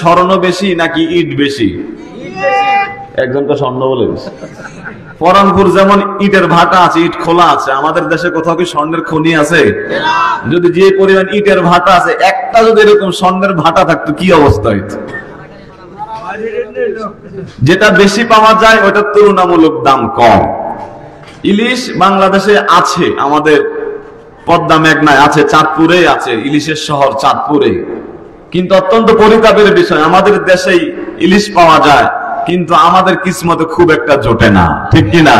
স্বর্ণ বেশি নাকি ইট বেশি? একজন তো স্বর্ণ বলে বেশি। পরানপুর যেমন ইটের ভাটা আছে, ইট খোলা আছে, আমাদের দেশে কোথাও কি স্বর্ণের খনি আছে? যদি যে পরিমাণ ইটের ভাটা আছে, একটা যদি এরকম স্বর্ণের ভাটা থাকতো কি অবস্থা হইতো? যেটা বেশি পাওয়া যায় ওটার তুলনামূলক দাম কম। ইলিশ বাংলাদেশে আছে, আমাদের পদ্মা মেঘনায় আছে, চাঁদপুরে আছে, ইলিশের শহর চাঁদপুরে। কিন্তু অত্যন্ত পরিতাপের বিষয়, আমাদের দেশেই ইলিশ পাওয়া যায়, কিন্তু আমাদের কিসমতে খুব একটা জোটে না, ঠিক কিনা?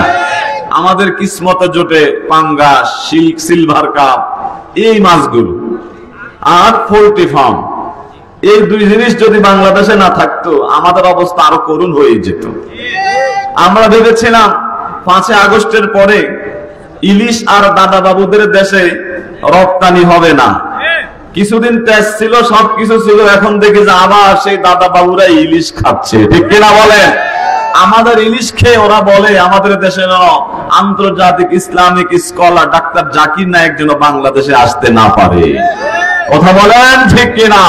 আমাদের কিসমতে জোটে পাঙ্গাস, সিলভার কাপ, এই মাছগুলো আর পোল্ট্রি ফার্ম। এই দুই জিনিস যদি বাংলাদেশে না থাকতো আমাদের অবস্থা আরো করুণ হয়ে যেত। আমরা ভেবেছিলাম 5 আগস্টের পরে ইলিশ আর দাদা বাবুদের দেশে রপ্তানি হবে না, কিছুদিন তেজ ছিল, সবকিছু ছিল, এখন দেখি যে আবার সেই দাদা বাবুরা ইলিশ খাচ্ছে, ঠিক কিনা বলেন? আমাদের ইলিশ খেয়ে ওরা বলে আমাদের দেশের আন্তর্জাতিক Islamic scholar doctor Zakir Naik যেন বাংলাদেশে আসতে না পারে। কথা বলেন ঠিক কিনা?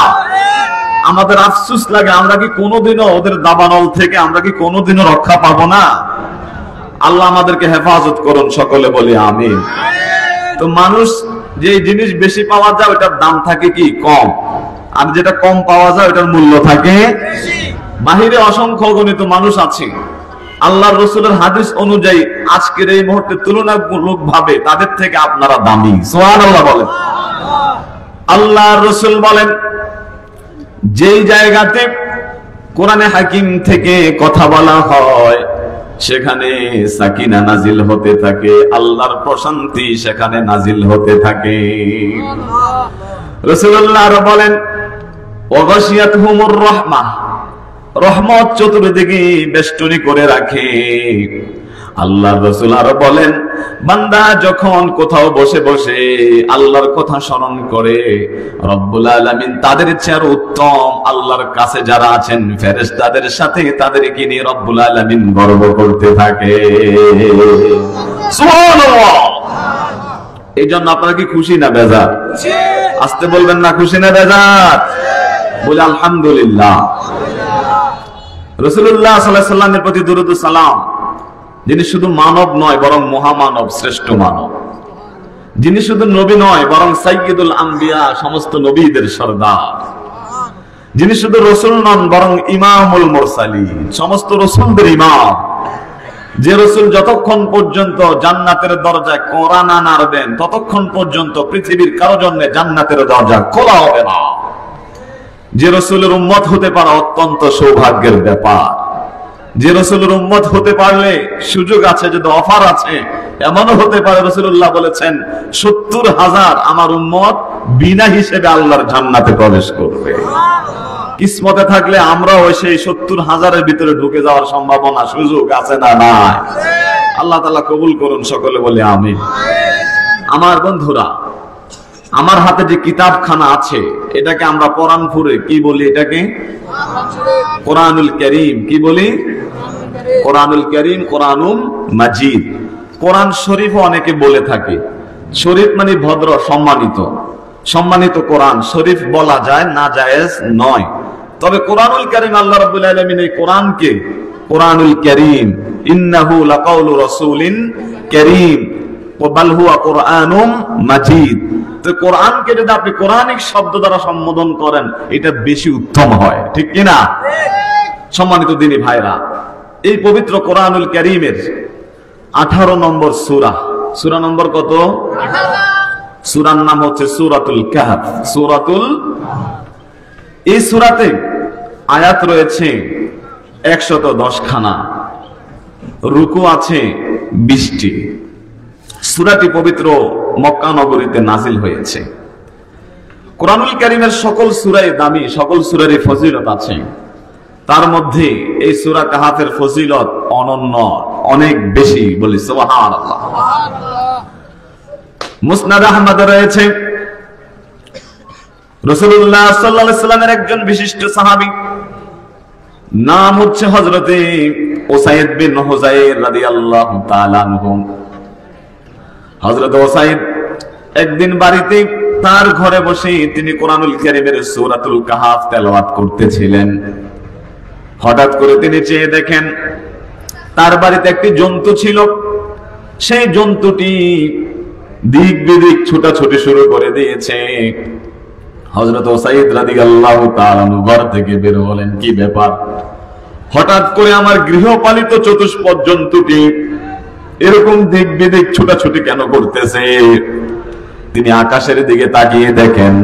আমাদের আফসোস লাগে, আমরা কি কোনোদিনও ওদের দাবানল থেকে আমরা কি কোনোদিনও রক্ষা পাবো না? আল্লাহ আমাদেরকে হেফাজত করুন, সকলে বলি আমিন। তো মানুষ যে জিনিস বেশি পাওয়া যায় ওটার দাম থাকে কি কম, আর যেটা কম পাওয়া যায় ওটার মূল্য থাকে বেশি। বাহিরে অসংখ্য অগণিত মানুষ আছে, আল্লাহর রাসূলের হাদিস অনুযায়ী আজকের এই মুহূর্তে তুলনামূলক ভাবে তাদের থেকে আপনারা দামি। সুবহানাল্লাহ বলেন। আল্লাহর রাসূল বলেন, যেই জায়গাতে কোরআনে হাকিম থেকে কথা বলা হয় সেখানে সাকিনা নাজিল হতে থাকে, আল্লাহর প্রশান্তি সেখানে নাজিল হতে থাকে। রাসূলুল্লাহ আরো বলেন, ওয়াগাশিয়াতহুমুর রাহমাহ, রহমত চতুর্দিকে বেষ্টনী করে রাখে। আল্লাহর রাসূল আরো বলেন, বান্দা যখন কোথাও বসে বসে আল্লাহর কথা স্মরণ করে, রব্বুল আলামিন তাদের চেয়ে আরো উত্তম আল্লাহর কাছে যারা আছেন ফেরেশতাদের সাথে তাদেরকে নিয়ে রব্বুল আলামিন গর্ব করতে থাকে। সুবহানাল্লাহ। এই জন্য আপনারা কি খুশি না বেজার? আসতে বলবেন না, খুশি না বেজার? বলে আলহামদুলিল্লাহ। রাসূলুল্লাহ সাল্লাল্লাহু আলাইহি ওয়াসাল্লামের প্রতি দরুদ ও সালাম, যিনি শুধু মানব নয় বরং মহামানব, শ্রেষ্ঠ মানব, যিনি শুধু নবী নয় বরং সাইয়্যিদুল আম্বিয়া, সমস্ত নবীদের সরদার, যিনি শুধু রাসূল নন বরং ইমামুল মুরসালিন, সমস্ত রাসূলদের ইমাম, যে রাসূল যতক্ষণ পর্যন্ত জান্নাতের দরজায় কড়া না নাড়বেন ততক্ষণ পর্যন্ত পৃথিবীর কারো জন্য জান্নাতের দরজা খোলা হবে না। যে রাসূলের উম্মত হতে পারা অত্যন্ত সৌভাগ্যের ব্যাপার। যে রাসূলের উম্মত হতে পারলে সুযোগ আছে, যদি অফার আছে, এমনও হতে পারে রাসূলুল্লাহ বলেছেন 70,000 আমার উম্মত বিনা হিসেবে আল্লাহর জান্নাতে প্রবেশ করবে। কিসমতে থাকলে আমরাও সেই 70,000-এর ভিতরে ঢুকে যাওয়ার সম্ভাবনা, সুযোগ আছে না নাই? আল্লাহ তাআলা কবুল করুন, সকলে বলে আমিন। আমার বন্ধুরা, আমার হাতে যে কিতাবখানা আছে এটাকে আমরা পরানপুরে কি বলি? এটাকে কোরআনুল কারীম। কি বলি? কোরআনুল কারীম, কোরআনুল মাজিদ। কোরআন শরীফ অনেকে বলে থাকে। শরীফ মানে ভদ্র, সম্মানিত। সম্মানিত কোরআন শরীফ বলা যায় না, জায়েজ নয়। তবে কোরআনুল কারীম, আল্লাহ রাব্বুল আলামিন এই কোরআনকে কোরআনুল কারীম, ইন্নাহু লাকাউলু রাসূলিন কারীম বাল হুয়া কোরআনুম মাজিদ। তো কোরআনকে যদি আপনি কোরআনিক শব্দ দ্বারা সম্বোধন করেন এটা বেশি উত্তম হয়, ঠিক কিনা? সম্মানিত দিনী ভাইরা, এই পবিত্র কোরআনুল কারীমের 18 নম্বর সূরা, সূরা নম্বর কত? 18। সূরার নাম হচ্ছে সূরাতুল কাহফ। সূরাতুল, এই সূরাতে আয়াত রয়েছে 110 খানা, রুকু আছে 20টি। সূরাটি পবিত্র মক্কা নগরীতে নাজিল হয়েছে। কোরআনুল কারীমের সকল সূরাই দামি, সকল সূরারই ফজিলত আছে। তার মধ্যে এই সূরা কাহফের ফজিলত অনন্য, অনেক বেশি। বলি সুবহানাল্লাহ। মুসনাদ আহমদ রয়েছে, রাসূলুল্লাহ সাল্লাল্লাহু আলাইহি ওয়াসাল্লামের একজন বিশিষ্ট সাহাবী, নাম হচ্ছে হযরতে উসাইদ বিন হুযাইর রাদিয়াল্লাহু তাআলা আনহু। হযরত উসাইদ একদিন বাড়িতে তার ঘরে বসে তিনি কোরআনুল কারীমের সূরাতুল কাহাফ তেলাওয়াত করতেছিলেন। হঠাৎ করে তিনি চেয়ে দেখেন তার বাড়িতে একটি জন্তু ছিল। সেই জন্তুটি দিক বিদিক ছুটাছুটি শুরু করে দিয়েছে। হযরত উসাইদ রাদিয়াল্লাহু তাআলা ঘর থেকে বের হলেন, কি ব্যাপার? হঠাৎ করে আমার গৃহপালিত চতুষ্পদ জন্তুটি এরকম দিক বিদিক ছুটাছুটি কেন করতেছে? তিনি আকাশের দিকে তাকিয়ে দেখেন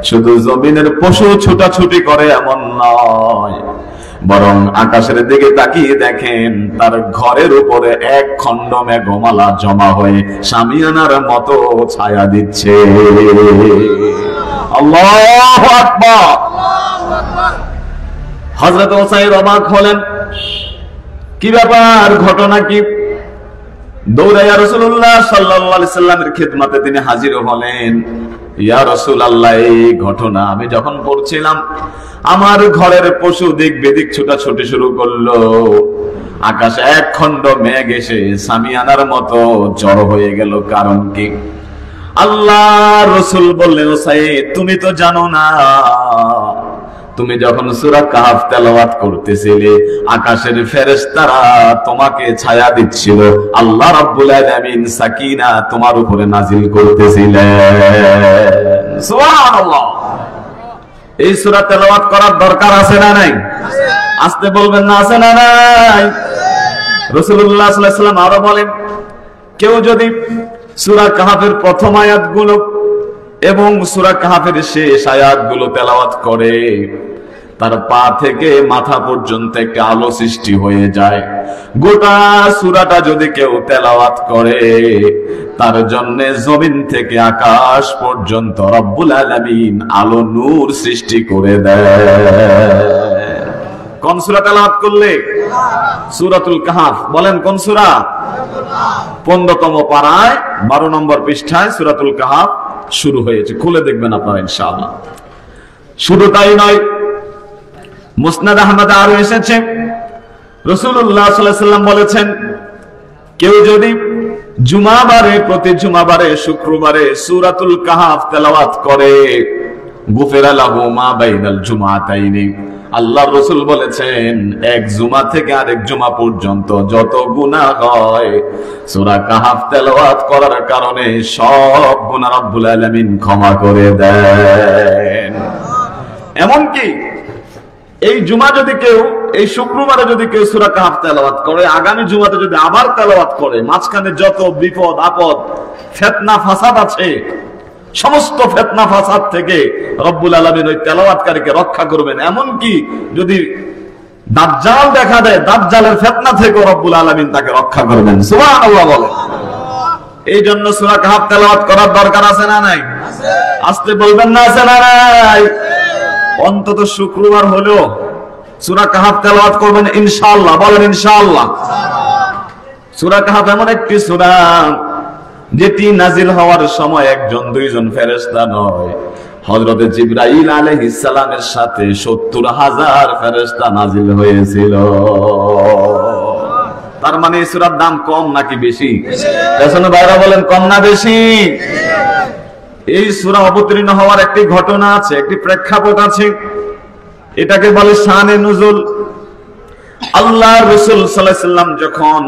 শুধু জমিনের পশু ছুটাছুটি করে এমন নয়, বরং আকাশের দিকে তাকিয়ে দেখেন তার ঘরের উপরে এক খণ্ড মেঘমালা জমা হয়ে শামিয়ানার মতো ছায়া দিচ্ছে। আল্লাহু আকবার। হযরত উসাইদ অবাক হলেন, কি ব্যাপার, ঘটনা কি? দৌড়াইয়া রাসূলুল্লাহ সাল্লাল্লাহু আলাইহি সাল্লামের খিদমতে তিনি হাজির হলেন। ইয়া রাসূলুল্লাহ, এই ঘটনা আমি যখন পড়ছিলাম আমার ঘরের পশু দিক বিদিক ছুটাছুটি শুরু করলো, আকাশে এক খণ্ড মেঘ এসে সামিয়ানার মতো জড়ো হয়ে গেল, কারণ কি? আল্লাহ রাসূল বললেন, উসাইদ তুমি তো জানো না, তুমি যখন সূরা কাহফ তেলাওয়াত করতেছিলে আকাশের ফেরেশতারা তোমাকে ছায়া দিচ্ছিল, আল্লাহ রাব্বুল আলামিন সাকিনা তোমার উপরে নাজিল করতেছিলেন। সুবহানাল্লাহ। এই সূরা তেলাওয়াত করার দরকার আছে না নাই? আসতে বলবেন না, আছে না নাই? রাসূলুল্লাহ সাল্লাল্লাহু আলাইহি ওয়াসাল্লাম আরো বলেন, কেউ যদি সূরা কাহফের প্রথম আয়াতগুলো এবং সূরা কাহফের শেষ আয়াতগুলো তেলাওয়াত করে তার পা থেকে মাথা পর্যন্ত একটা আলো সৃষ্টি হয়ে যায়। গোটা সূরাটা যদি কেউ তেলাওয়াত করে তার জন্য জমিন থেকে আকাশ পর্যন্ত রব্বুল আলামিন আলো নূর সৃষ্টি করে দেয়। কোন সূরা তেলাওয়াত করলে? সূরাতুল কাহফ। বলেন কোন সূরা? 15তম পারায় 12 নম্বর পৃষ্ঠায় সূরাতুল কাহফ শুরু হয়েছে, খুলে দেখবেন আপনারা ইনশাআল্লাহ। শুধু তাই নয়, মুসনাদ আহমদ আরো এসেছে রাসূলুল্লাহ সাল্লাল্লাহু আলাইহি ওয়াসাল্লাম বলেছেন, কেউ যদি জুমাবারে, প্রতি জুমাবারে, শুক্রবারে সূরাতুল কাহফ তেলাওয়াত করে গুফিরা লাহু মা বাইনাল জুমাতাইনি, আল্লাহর রাসূল বলেছেন এক জুমা থেকে আরেক জুমা পর্যন্ত যত গুনাহ হয় সূরা কাহফ তেলাওয়াত করার কারণে সব গুনাহ রব্বুল আলামিন ক্ষমা করে দেন। এমনকি এই জুমা যদি কেউ, এই শুক্রবারে যদি কেউ সূরা কাহফ তেলাওয়াত করে, আগামী জুমাতে যদি আবার তেলাওয়াত করে, মাঝখানে যত বিপদ আপদ ফিতনা ফাসাদ আছে সমস্ত ফিতনা ফাসাদ থেকে রব্বুল আলামিন ওই তেলাওয়াতকারীকে রক্ষা করবেন। এমনকি যদি দাজ্জাল দেখা দেয়, দাজ্জালের ফিতনা থেকে রব্বুল আলামিন তাকে রক্ষা করবেন। সুবহানাল্লাহ বলেন। এই জন্য সূরা কাহফ তেলাওয়াত করার দরকার আছে না নাই? আছে। আসতে বলবেন না, আছে না নাই? অন্তত শুক্রবার হলেও সূরা কাহফ তেলাওয়াত করবেন ইনশাআল্লাহ। বলেন ইনশাআল্লাহ। সূরা কাহফ এমন একটি সূরা যেটি নাজিল হওয়ার সময় একজন দুইজন ফেরেশতা নয়, হযরত জিবরাইল আলাইহিস সালামের সাথে ৭০,০০০ ফেরেশতা নাজিল হয়েছিল। তার মানে এই সূরার দাম কম নাকি বেশি? পেছনে বাইরে বলেন, কম না বেশি? এই সূরা অবতীর্ণ হওয়ার একটি ঘটনা আছে, একটি প্রেক্ষাপট আছে, এটাকে বলে শানে নুজুল। আল্লাহর রাসূল সাল্লাল্লাহু আলাইহি ওয়াসাল্লাম যখন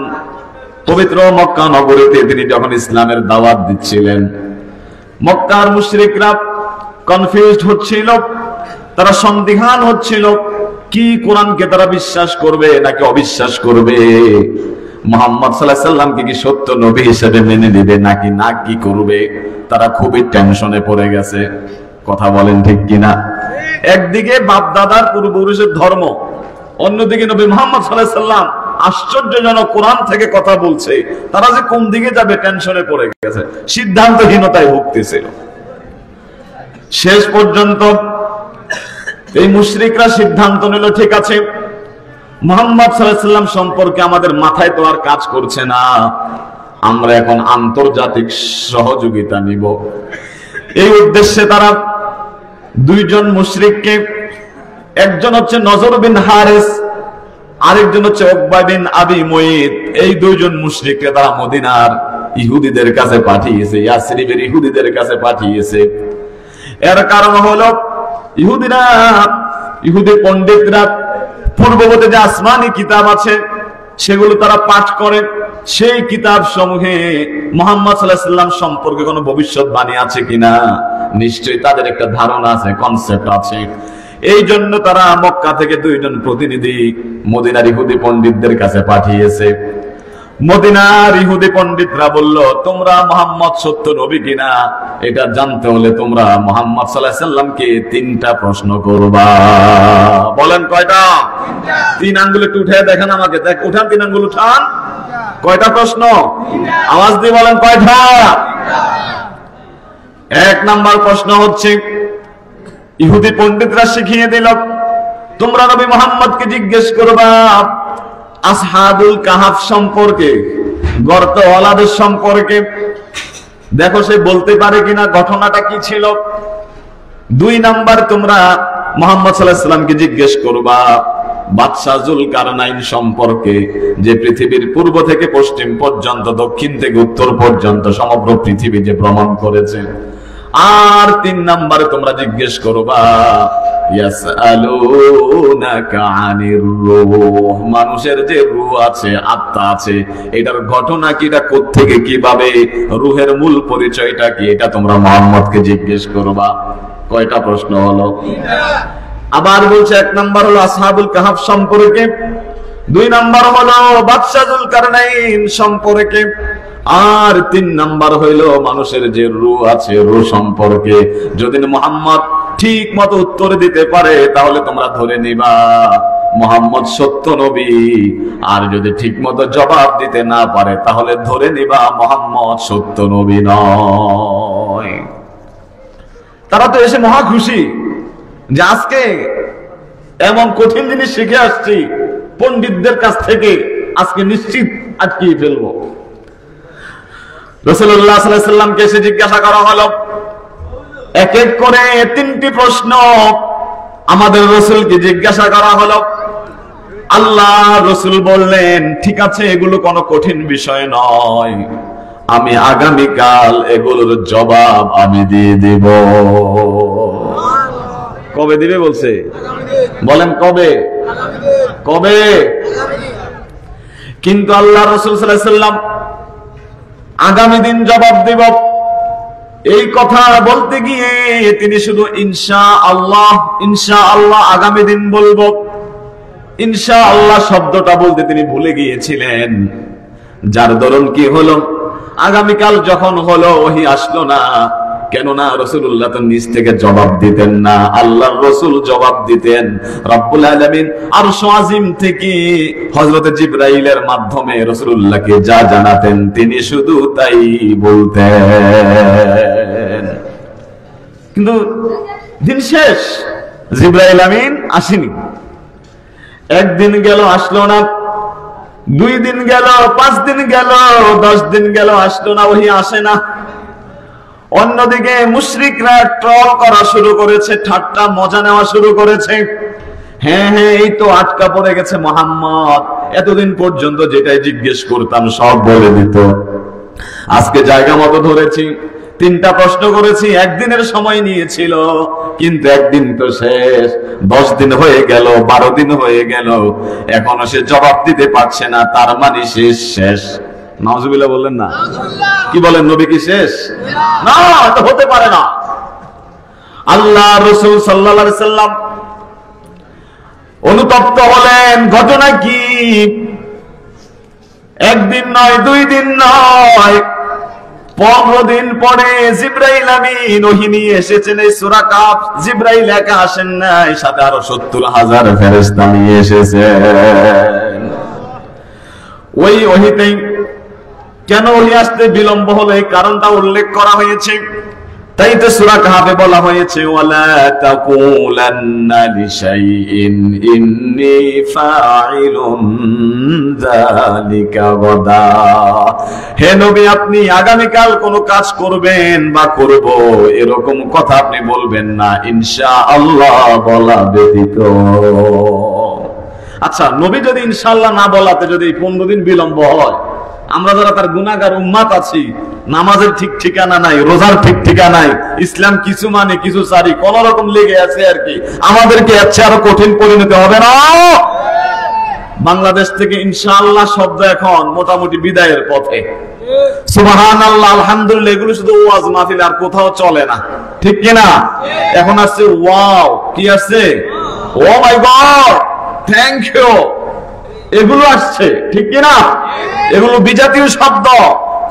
পবিত্র মক্কা নগরীতে তিনি যখন ইসলামের দাওয়াত দিচ্ছিলেন, মক্কার মুশরিকরা কনফিউজড হচ্ছিল, তারা সন্দিহান হচ্ছিল কি কোরআনকে তারা বিশ্বাস করবে নাকি অবিশ্বাস করবে, মুহাম্মদ সাল্লাল্লাহু আলাইহি ওয়াসাল্লামকে কি সত্য নবী হিসেবে মেনে নেবে নাকি না কি করবে। তারা খুবই টেনশনে পড়ে গেছে। কথা বলেন ঠিক কিনা? একদিকে বাপ দাদার পূর্বপুরুষের ধর্ম, অন্যদিকে নবী মুহাম্মদ সাল্লাল্লাহু আলাইহি ওয়াসাল্লাম আশ্চর্যজনক কোরআন থেকে কথা বলছে, তারা যে কোন দিকে যাবে টেনশনে পড়ে গেছে, সিদ্ধান্তহীনতায় ভুগতেছিল। শেষ পর্যন্ত এই মুশরিকরা সিদ্ধান্ত নিল, ঠিক আছে মুহাম্মদ সাল্লাল্লাহু আলাইহি ওয়াসাল্লাম সম্পর্কে আমাদের মাথায় তো আর কাজ করছে না, আমরা এখন আন্তর্জাতিক সহযোগিতা নিব। এই উদ্দেশ্যে তারা দুইজন মুশরিককে, একজন হচ্ছে নজর বিন হারিস, আরেকজন হচ্ছে উকবা বিন আবি মুইত, এই দুইজন মুশরিককে তারা মদিনার ইহুদিদের কাছে পাঠিয়েছে, ইয়াসরিবের ইহুদিদের কাছে পাঠিয়েছে। এর কারণ হলো ইহুদি পণ্ডিতরা পূর্ববর্তী যে আসমানি কিতাব আছে সেগুলো তারা পাঠ করে। সেই কিতাব সমূহে মুহাম্মদ সাল্লাল্লাহু আলাইহি ওয়াসাল্লাম সম্পর্কে কোনো ভবিষ্যৎবাণী আছে কিনা নিশ্চয়ই তাদের একটা ধারণা আছে, কনসেপ্ট আছে। এই জন্য তারা মক্কা থেকে 2 জন প্রতিনিধি মদিনার ইহুদি পণ্ডিতদের কাছে পাঠিয়েছে। মদিনার ইহুদি পণ্ডিতরা বলল, তোমরা মুহাম্মদ সত্য নবী কিনা এটা জানতে হলে তোমরা মুহাম্মদ সাল্লাল্লাহু আলাইহি ওয়াসাল্লামকে 3টা প্রশ্ন করবা। বলেন কয়টা? 3 আঙ্গুল একটু উঠে দেখেন আমাকে, দেখ উঠান, 3 আঙ্গুল উঠান। কয়টা প্রশ্ন? আওয়াজ দিয়ে বলেন কয়টা? 1 নাম্বার প্রশ্ন হচ্ছে, ইহুদি পণ্ডিতরা শিখিয়ে দিল, তোমরা নবী মুহাম্মদকে জিজ্ঞেস করবা আসহাবুল কাহাফ সম্পর্কে, গর্তওয়ালাদের সম্পর্কে, দেখো সে বলতে পারে কিনা ঘটনাটা কি ছিল। 2 নাম্বার তোমরা মুহাম্মদ সাল্লাল্লাহু আলাইহি ওয়াসাল্লামকে জিজ্ঞেস করবা বাদশা যুলকারনাইন সম্পর্কে, যে পৃথিবীর পূর্ব থেকে পশ্চিম পর্যন্ত, দক্ষিণ থেকে উত্তর পর্যন্ত সমগ্র পৃথিবী যে ভ্রমণ করেছে। আর 3 নম্বরে তোমরা জিজ্ঞেস করবা ইয়াসআলুনাকা আনির রূহ, মানুষের যে রূহ আছে, আত্মা আছে, এটার ঘটনা কি, এটা কোত্থেকে কিভাবে, রূহের মূল পরিচয়টা কি, এটা তোমরা মুহাম্মদকে জিজ্ঞেস করবা। কয়টা প্রশ্ন হলো? আবার বলছে 1 নাম্বার হলো আসহাবুল কাহাফ সম্পর্কে, 2 নাম্বার হলো বাদশা যুলকারনাইন সম্পর্কে, আর 3 নাম্বার হইল মানুষের যে রূহ আছে, রূহ সম্পর্কে। যদি মুহাম্মদ ঠিক মতো উত্তর দিতে পারে তাহলে তোমরা ধরে নিবা মুহাম্মদ সত্য নবী, আর যদি ঠিক মতো জবাব দিতে না পারে তাহলে ধরে নিবা মুহাম্মদ সত্য নবী নয়। তারা তো এসে মহা খুশি যে আজকে এমন কঠিন জিনিস শিখে আসছি পণ্ডিতদের কাছ থেকে, আজকে নিশ্চিত আটকিয়ে ফেলবো। রাসূলুল্লাহ সাল্লাল্লাহু আলাইহি ওয়াসাল্লামকে এসে জিজ্ঞাসা করা হলো এক এক করে 3টি প্রশ্ন আমাদের রাসূলকে জিজ্ঞাসা করা হলো। আল্লাহ রাসূল বললেন, ঠিক আছে, এগুলো কোনো কঠিন বিষয় নয়, আমি আগামীকাল এগুলোর জবাব আমি দিয়ে দিব। কবে দিবে বলছে? বলেন কবে? কবে? কিন্তু আল্লাহ রাসূল সাল্লাল্লাহু আলাইহি ওয়াসাল্লাম আগামী দিন জবাব দেব এই কথা বলতে গিয়ে তিনি শুধু ইনশাআল্লাহ, ইনশাআল্লাহ আগামী দিন বলবো, ইনশাআল্লাহ শব্দটা বলতে তিনি ভুলে গিয়েছিলেন। যার দরুন কি হলো, আগামীকাল যখন হলো ওহী আসলো না। কেননা রাসূলুল্লাহ তো নিজ থেকে জবাব দিতেন না, আল্লাহর রাসূল জবাব দিতেন। রব্বুল আলামিন আরশ আজিম থেকে হযরত জিবরাইলের মাধ্যমে রাসূলুল্লাহকে যা জানাতেন তিনি শুধু তাই বলতেন। কিন্তু দিন শেষ, জিবরাইল আমিন আসেনি। 1 দিন গেল, আসলো না। 2 দিন গেল, 5 দিন গেল, 10 দিন গেল, আসলো না, ওহী আসে না। অন্যদিকে মুশরিকরা ট্রল করা শুরু করেছে, ঠাট্টা মজা নেওয়া শুরু করেছে। হ্যাঁ, এই তো আটকা পড়ে গেছে মুহাম্মদ, এতদিন পর্যন্ত যেটাই জিজ্ঞেস করতাম সব বলে দিত। আজকে জায়গা মতো ধরেছি, 3টা প্রশ্ন করেছি, 1 দিনের সময় নিয়েছিল, কিন্তু 1 দিন তো শেষ। 10 দিন হয়ে গেল, 12 দিন হয়ে গেল, এখনো সে জবাব দিতে পারছে না, তার মানে শেষ। নাউজুবিল্লাহ বললেন না? কি বলেন, নবী কি শেষ? না, এটা হতে পারে না। আল্লাহ রাসূল সাল্লাল্লাহু আলাইহি সাল্লাম অনুতপ্ত হলেন। ঘটনা কি? 1 দিন নয়, 2 দিন নয়, 15 দিন পরে জিবরাইল আমিন ওহী নিয়ে এসেছেন। এই সূরা কাফ জিবরাইল একা আসেন নাই, সাথে আরো 70,000 ফেরেশতা নিয়ে এসেছেন। ওই ওহীতেই কেন ওহী আসতে বিলম্ব হলো এই কারণটা উল্লেখ করা হয়েছে। তাই তো সূরা কাহফে বলা হয়েছে, ওয়ালা তাকুলান্না লিশাইইন ইন্নী ফাইলুন যালিকা গাদা। হে নবী, আপনি আগামীকাল কোন কাজ করবেন বা করব এরকম কথা আপনি বলবেন না ইনশাআল্লাহ বলা ব্যতীত। আচ্ছা, নবী যদি ইনশাআল্লাহ না বলাতে যদি 15 দিন বিলম্ব হয়, আমরা যারা তার গুনাহগার উম্মত আছি, নামাজের ঠিক ঠিকানা নাই, রোজার ঠিক ঠিকানা নাই, ইসলাম কিছু মানে কিছু সারি কোন রকম লেগে আছে আর কি। আমাদেরকে আচ্ছা আরো কঠিন পরিণতি হবে না? বাংলাদেশ থেকে ইনশাআল্লাহ শব্দ এখন মোটামুটি বিদায়ের পথে। সুবহানাল্লাহ, আলহামদুলিল্লাহ, এগুলো শুধু ওয়াজ মাহফিল, আর কোথাও চলে না, ঠিক কিনা? এখন আসছে ওয়াও, কি আসছে? ও মাই গড, থ্যাংক ইউ, এগুলো আসছে, ঠিক কিনা? এগুলো বিজাতীয় শব্দ।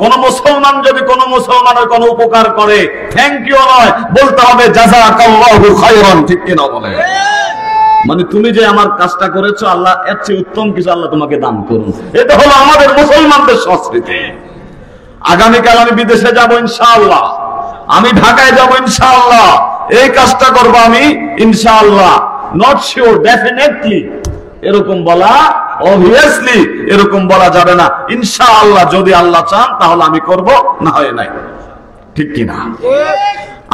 কোন মুসলমান যদি কোন মুসলমানের কোন উপকার করে, থ্যাংক ইউ নয়, বলতে হবে জাযাকাল্লাহু খায়রান, ঠিক কিনা বলে? মানে তুমি যে আমার কাজটা করেছো, আল্লাহ এর চেয়ে উত্তম কিছু আল্লাহ তোমাকে দান করুন। এটা হলো আমাদের মুসলমানদের সংস্কৃতি। আগামীকাল আমি বিদেশে যাব ইনশাআল্লাহ, আমি ঢাকায় যাব ইনশাআল্লাহ, এই কাজটা করব আমি ইনশাআল্লাহ। নট শিওর, ডেফিনেটলি এরকম বলা, অবভিয়াসলি এরকম বলা যাবে না। ইনশাআল্লাহ যদি আল্লাহ চান তাহলে আমি করব, না হয় নাই, ঠিক কিনা?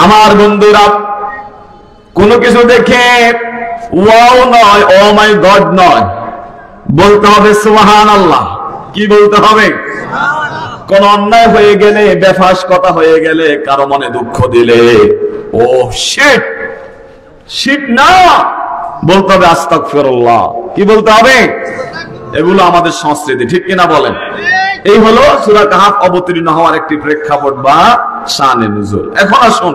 আমার বন্ধুরা, কোনো কিছু দেখে ওয়াও নয়, ও মাই গড নয়, বলতে হবে সুবহানাল্লাহ। কি বলতে হবে? কোন অন্যায় হয়ে গেলে, বেফাস কথা হয়ে গেলে, কারো মনে দুঃখ দিলে, ও শিট, শিট না, বলতে হবে আস্তাগফিরুল্লাহ। কি বলতে হবে? এগুলো আমাদের সংস্কৃতি, ঠিক কিনা বলেন? এই হলো সূরা কাহফ অবতীর্ণ হওয়ার একটি প্রেক্ষাপট বা শানে নুজুল। এখন আসুন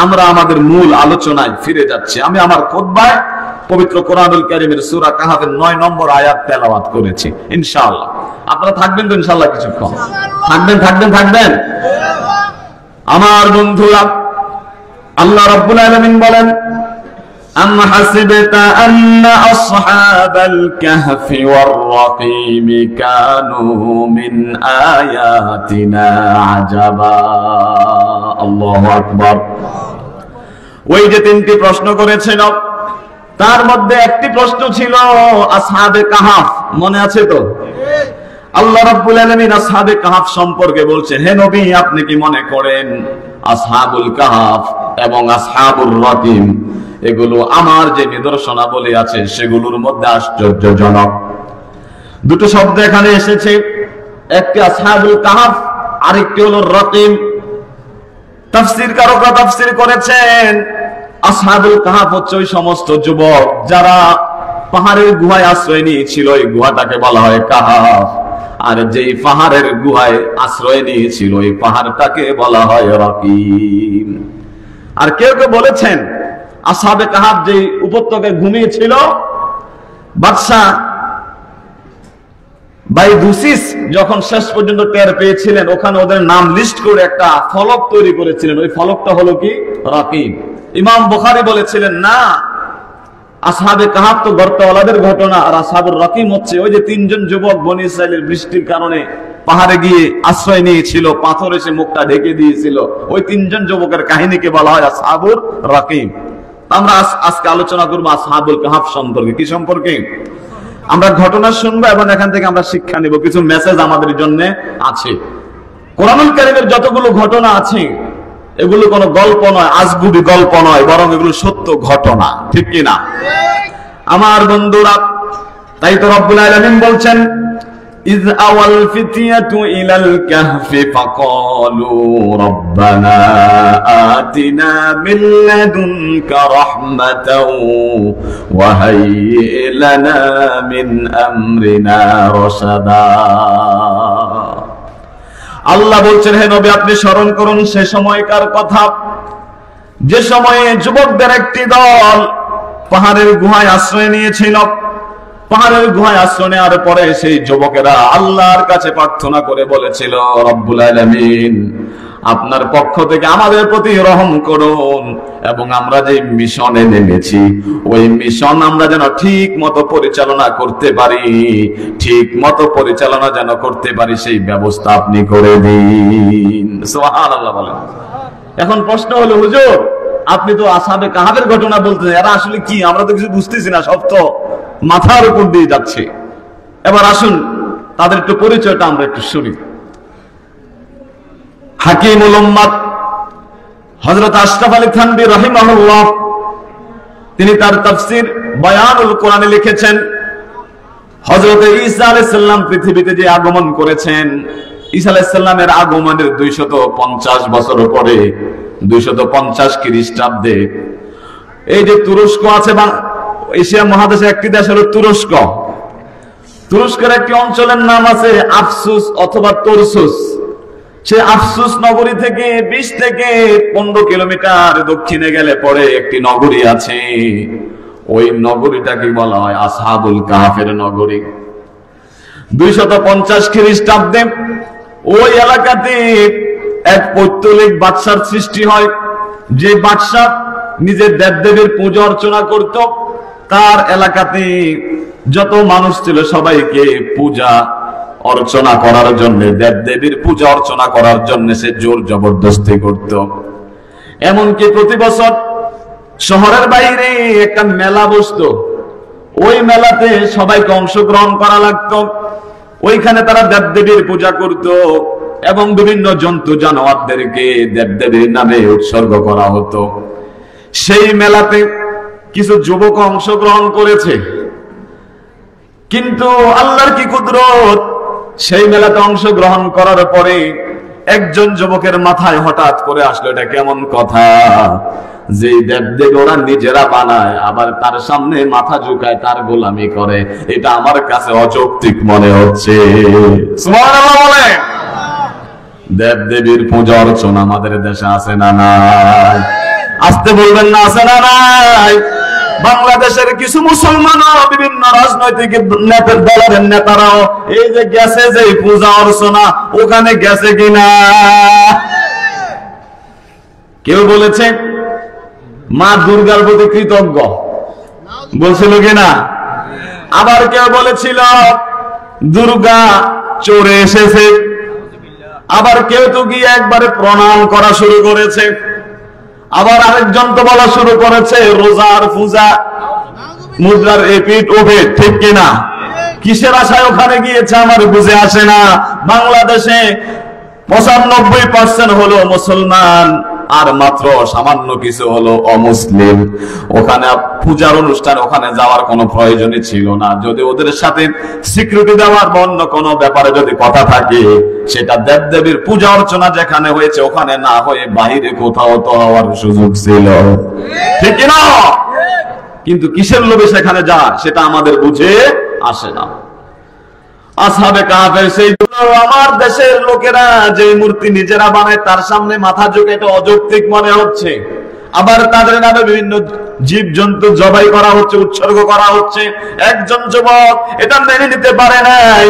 আমরা আমাদের মূল আলোচনায় ফিরে যাচ্ছি। আমি আমার খুতবায় পবিত্র কোরআনুল কারীমের সূরা কাহফের 9 নম্বর আয়াত তেলাওয়াত করেছি। ইনশাআল্লাহ আপনারা থাকবেন তো? ইনশাআল্লাহ কিছুক্ষণ থাকবেন। আমার বন্ধুরা, আল্লাহ রাব্বুল আলামিন বলেন, আম হাসিবতা আন্না আসহাবাল কাহফি ওয়ার রাকিম কানু মিন আয়াতিনা আজাবা। আল্লাহু আকবার। ওই যে তিনটি প্রশ্ন করেছিল, তার মধ্যে একটি প্রশ্ন ছিল আসহাবে কাহফ, মনে আছে তো? আল্লাহ রাব্বুল আলামিন আসহাবে কাহফ সম্পর্কে বলছেন, হে নবী, আপনি কি মনে করেন আসহাবুল কাহফ এবং আসহাবুর রাকিম এগুলো আমার যে নিদর্শনাবলী আছে সেগুলোর মধ্যে আশ্চর্যজনক? দুটো শব্দ এখানে এসেছে, একটি আসহাবুল কাহফ, আরেকটি হলো রাকিম। তাফসীরকারকরা তাফসীর করেছেন, আসহাবুল কাহফ হচ্ছে ওই সমস্ত যুবক যারা পাহাড়ের গুহায় আশ্রয় নিয়েছিল, এই গুহাটাকে বলা হয় কাহফ। আর যেই পাহাড়ের গুহায় আশ্রয় নিয়েছিল, এই পাহাড়টাকে বলা হয় রাকিম। আর কেউ কেউ বলেছেন আসহাবে কাহফ যে উপত্যকায় ঘুমিয়েছিল, বাদশা বাইদুসিস যখন শেষ পর্যন্ত টের পেয়েছিলেন, ওখানে ওদের নাম লিস্ট করে একটা ফলক তৈরি করেছিলেন। ওই ফলকটা হলো কি? রাকিব। ইমাম বুখারী বলেছিলেন, না, আসহাবে কাহফ তো গর্তওয়ালাদের ঘটনা, আর আসহাবুর রাকিম হচ্ছে ওই যে তিনজন যুবক বনী ইসরাইলের বৃষ্টির কারণে পাহাড়ে গিয়ে আশ্রয় নিয়েছিল, পাথর এসে মুখটা ঢেকে দিয়েছিল, ওই তিনজন যুবকের কাহিনীকে বলা হয় আসহাবুর রাকিম। আমরা আজকে আলোচনা করবো আসহাবুল কাহফ সম্পর্কে। কি সম্পর্কে? আমরা ঘটনা শুনবো এবং এখান থেকে আমরা শিক্ষা নিব, কিছু মেসেজ আমাদের জন্য আছে। কোরআনুল কারীমের যতগুলো ঘটনা আছে এগুলো কোনো গল্প নয়, আজগুবি গল্প নয়, বরং এগুলো সত্য ঘটনা, ঠিক কিনা? আমার বন্ধুরা, তাই তো রব্বুল আলামিন বলছেন, ইয আওয়াল ফিতয়াতু ইলাল কাহফি ফাকালু রাব্বানা আতিনা মিন লাদুনকা রাহমাতাও ওয়া হায়্যি লানা মিন আমরিনা রাশাদা। আল্লাহ বলছেন, হে নবী, আপনি স্মরণ করুন সে সময়কার কথা, যে সময়ে যুবকদের একটি দল পাহাড়ের গুহায় আশ্রয় নিয়েছিল। পাহাড়ের গুহায় আশ্রয় নেওয়ার পরে সেই যুবকেরা আল্লাহর কাছে প্রার্থনা করে বলেছিল, রব্বুল আলামিন, আপনার পক্ষ থেকে আমাদের প্রতি রহম করুন এবং আমরা যে মিশনে নেমেছি ওই মিশন আমরা যেন ঠিক মতো পরিচালনা করতে পারি, ঠিক মতো পরিচালনা যেন করতে পারি, সেই ব্যবস্থা আপনি করে দিন। সুবহানাল্লাহ বলেন। এখন প্রশ্ন হলো, হুজুর, আপনি তো আসহাবে কাহফের ঘটনা বলতেছেন, এরা আসলে কি? আমরা তো কিছু বুঝতেছি না, সব তো মাথার উপর দিয়ে যাচ্ছে। এবার আসুন তাদের একটু পরিচয়টা আমরা একটু শুনি। হাকিমুল উম্মাত হযরত আশরাফ আলী থানভী রাহিমাহুল্লাহ, তিনি তার তাফসীর বায়ানুল কোরআনে লিখেছেন, হযরত ঈসা আলাইহিস সালাম পৃথিবীতে যে আগমন করেছেন ঈসা আলাইহিস সালামের আগমনের 250 বছর পরে 250 খ্রিস্টাব্দে এই যে তুরস্ক আছে, এশিয়া মহাদেশে একটি দেশ হলো তুরস্ক। তুরস্কের একটি অঞ্চলের নাম আছে আফসুস অথবা তরসুস। সে আফসুস নগরী থেকে 20 থেকে 15 কিলোমিটার দক্ষিণে গেলে পরে একটি নগরী আছে। ওই নগরীটাকে বলা হয় আসহাবুল কাহাফের নগরী। 250 খ্রিস্টাব্দে ওই এলাকাতে এক পৌত্তলিক বাদশার সৃষ্টি হয়। যে বাদশা নিজের দেবদেবীর পূজা অর্চনা করত, তার এলাকাতে যত মানুষ ছিল সবাইকে পূজা অর্চনা করার জন্য, দেবদেবীর পূজা অর্চনা করার জন্য সে জোর জবরদস্তি করত। এমনকি প্রতি বছর শহরের বাইরে একটা মেলা বসতো। ওই মেলাতে সবাইকে অংশগ্রহণ করা লাগতো। ওইখানে তারা দেবদেবীর পূজা করত এবং বিভিন্ন জন্তু জানোয়ারদেরকে দেবদেবীর নামে উৎসর্গ করা হতো। সেই মেলাতে কিছু যুবক অংশগ্রহণ করেছে, কিন্তু আল্লাহর কি কুদরত, সেই মেলাতে অংশগ্রহণ করার পরে একজন যুবকের মাথায় হঠাৎ করে আসলো, এটা কেমন কথা যে দেবদেব ওরা নিজেরা বানায় আবার তার সামনে মাথা ঝুঁকায় তার গোলামি করে, এটা আমার কাছে অযৌক্তিক মনে হচ্ছে। সুবহানাল্লাহ বলেন। দেবদেবীর পূজা অর্চনা আমাদের দেশে আছে না নাই? আসতে বলবেন না, আছে না নাই? বাংলাদেশের কিছু মুসলমান বিভিন্ন রাজনৈতিক দলের নেতারাও এই যে গেছে যে পূজা অর্চনা, ওখানে গেছে কিনা? কেউ বলেছে মা দুর্গার প্রতি কৃতজ্ঞ, বলছিল কিনা? আবার কেউ বলেছিল দুর্গা চড়ে এসেছে। আবার কেউ তো গিয়ে একবারে প্রণাম করা শুরু করেছে। আবার আরেকজন তো বলা শুরু করেছে রোজার পূজা, মুদ্রার এপিট ওপিট, ঠিক কিনা? কিসের আশায় ওখানে গিয়েছে আমার বুঝে আসে না। বাংলাদেশে 95% হলো মুসলমান, আর মাত্র সামান্য কিছু হলো অমুসলিম। ওখানে পূজার অনুষ্ঠান, ওখানে যাওয়ার কোনো প্রয়োজনই ছিল না। যদি ওদের সাথে স্বীকৃতি দেওয়ার বা অন্য কোনো ব্যাপারে যদি কথা থাকে, সেটা দেবদেবীর পূজা অর্চনা যেখানে হয়েছে ওখানে না হয়ে বাহিরে কোথাও তো হওয়ার সুযোগ ছিল, ঠিক কিনা? কিন্তু কিসের লোভে সেখানে যায় সেটা আমাদের বুঝে আসে না। আসহাবে কাহফের সেই আমার দেশের লোকেরা যে মূর্তি নিজেরা বানায় তার সামনে মাথা ঝুঁকে, এটা অযৌক্তিক মনে হচ্ছে। আবার তাদের নামে বিভিন্ন জীব জন্তু জবাই করা হচ্ছে, উৎসর্গ করা হচ্ছে। একজন যুবক এটা মেনে নিতে পারে নাই।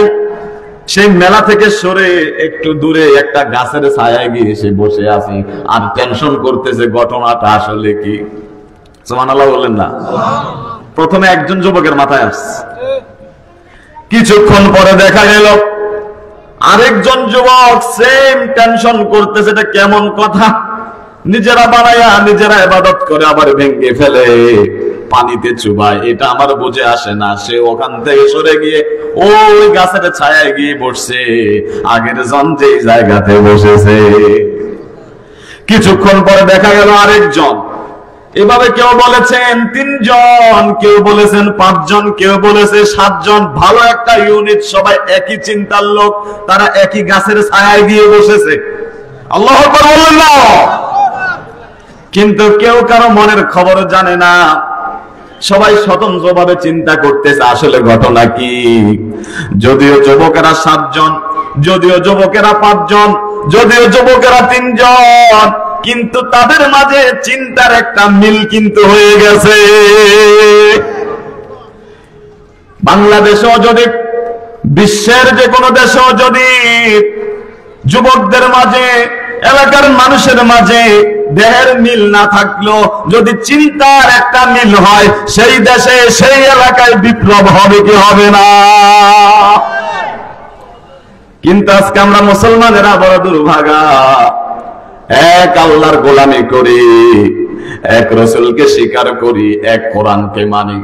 সেই মেলা থেকে সরে একটু দূরে একটা গাছের ছায়ায় গিয়ে সে বসে আছে আর টেনশন করতেছে ঘটনাটা আসলে কি। সুবহানাল্লাহ বলেন না? প্রথমে একজন যুবকের মাথায় আসছে, কিছুক্ষণ পরে দেখা গেল আরেকজন যুবক সেম টেনশন করতেছে, এটা কেমন কথা? নিজেরা বানায়া নিজেরা ইবাদত করে আবার ভেঙে ফেলে পানিতে চুবায়, এটা আমার বুঝে আসে না। সে ওখান থেকে সরে গিয়ে ওই গাছের ছায়ায় গিয়ে বসছে, আগের জন যে জায়গাতে বসেছে। কিছুক্ষণ পরে দেখা গেল আরেকজন। এভাবে কেউ বলেছেন 3 জন, কেউ বলেছেন 5 জন, কেউ বলেছে 7 জন। ভালো একটা ইউনিট, সবাই একই চিন্তার লোক, তারা একই গাছের ছায়ায় গিয়ে বসেছে। আল্লাহু আকবার বলেন না? কিন্তু কেউ কারো মনের খবর জানে না। সবাই স্বতন্ত্রভাবে চিন্তা করতেছে আসলে ঘটনা কি। যদিও যুবকেরা 7 জন, যদিও যুবকেরা 5 জন, যদিও যুবকেরা 3 জন, কিন্তু তাদের মাঝে চিন্তার একটা মিল কিন্তু হয়ে গেছে। বাংলাদেশেও যদি, বিশ্বের যে কোনো দেশেও যদি যুবকদের মাঝে, এলাকার মানুষের মাঝে দেহের মিল না থাকলো, যদি চিন্তার একটা মিল হয়, সেই দেশে সেই এলাকায় বিপ্লব হবে কি হবে না? কিন্তু আজকে আমরা মুসলমানেরা বড় দুর্ভাগা। এক আল্লাহর গোলামি করি, এক রাসূলকে স্বীকার করি, এক কোরআনকে মানি,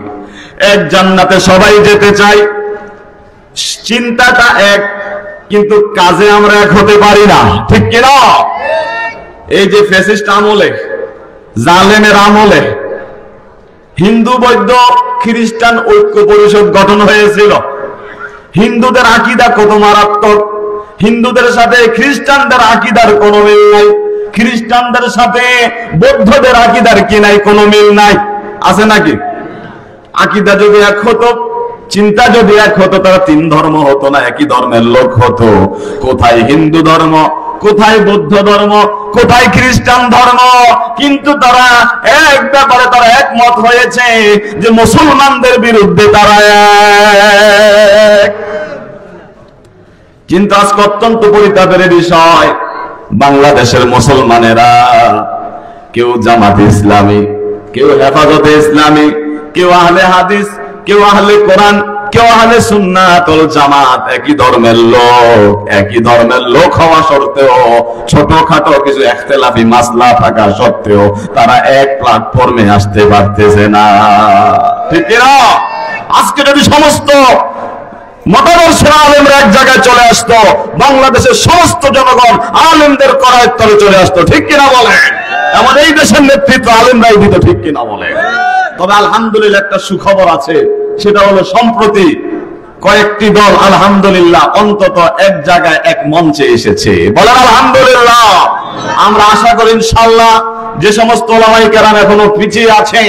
এক জান্নাতে সবাই যেতে চাই। চিন্তাটা এক, কিন্তু কাজে আমরা এক হতে পারি না, ঠিক কিনা? এই যে ফ্যাসিস্ট আমলে, জালেমের আমলে হিন্দু বৌদ্ধ খ্রিস্টান ঐক্য পরিষদ গঠন হয়েছিল। হিন্দুদের আকীদা কত মারাত্মক, হিন্দুদের সাথে খ্রিস্টানদের আকীদার কোনো মিল নাই, খ্রিস্টানদের সাথে বৌদ্ধদের আকীদার কি নাই, কোনো মিল নাই। আছে নাকি? আকীদা যদি এক হতো, চিন্তা যদি এক হতো, তারা তিন ধর্ম হতো না, একই ধর্মের লোক হতো। কোথায় হিন্দু ধর্ম, কোথায় বৌদ্ধ ধর্ম, কোথায় খ্রিস্টান ধর্ম, কিন্তু তারা এক ব্যাপারে তারা একমত হয়েছে যে মুসলমানদের বিরুদ্ধে তারা এক। কিন্তু আজকে অত্যন্ত পরিতাপের বিষয়, বাংলাদেশের মুসলমানেরা কেউ জামাতে ইসলামী, কেউ হেফাজতে ইসলামী, কেউ আহলে হাদিস, কেউ আহলে কোরআন, কেউ আহলে সুন্নাত ওয়াল জামাত, একই ধর্মের লোক, একই ধর্মের লোক হওয়া সত্ত্বেও, ছোটখাটো কিছু ইখতিলাফি মাসলা থাকা সত্ত্বেও তারা এক প্ল্যাটফর্মে আসতে পারতেছে না। ঠিক না? আজকে যদি সমস্ত মতাদর্শের আলেমরা এক জায়গায় চলে আসতো, বাংলাদেশের সমস্ত জনগণ আলেমদের করার তলে চলে আসতো। ঠিক কিনা বলেন? আমাদের এই দেশের নেতৃত্ব আলেমরাই দিত। ঠিক কিনা বলেন? তবে আলহামদুলিল্লাহ একটা সুখবর আছে, সেটা হলো সম্প্রতি কয়েকটি দল আলহামদুলিল্লাহ অন্তত এক জায়গায় এক মঞ্চে এসেছে। বলেন আলহামদুলিল্লাহ। আমরা আশা করি ইনশাআল্লাহ যে সমস্ত ওলামায়ে কেরাম এখনো পিছিয়ে আছে,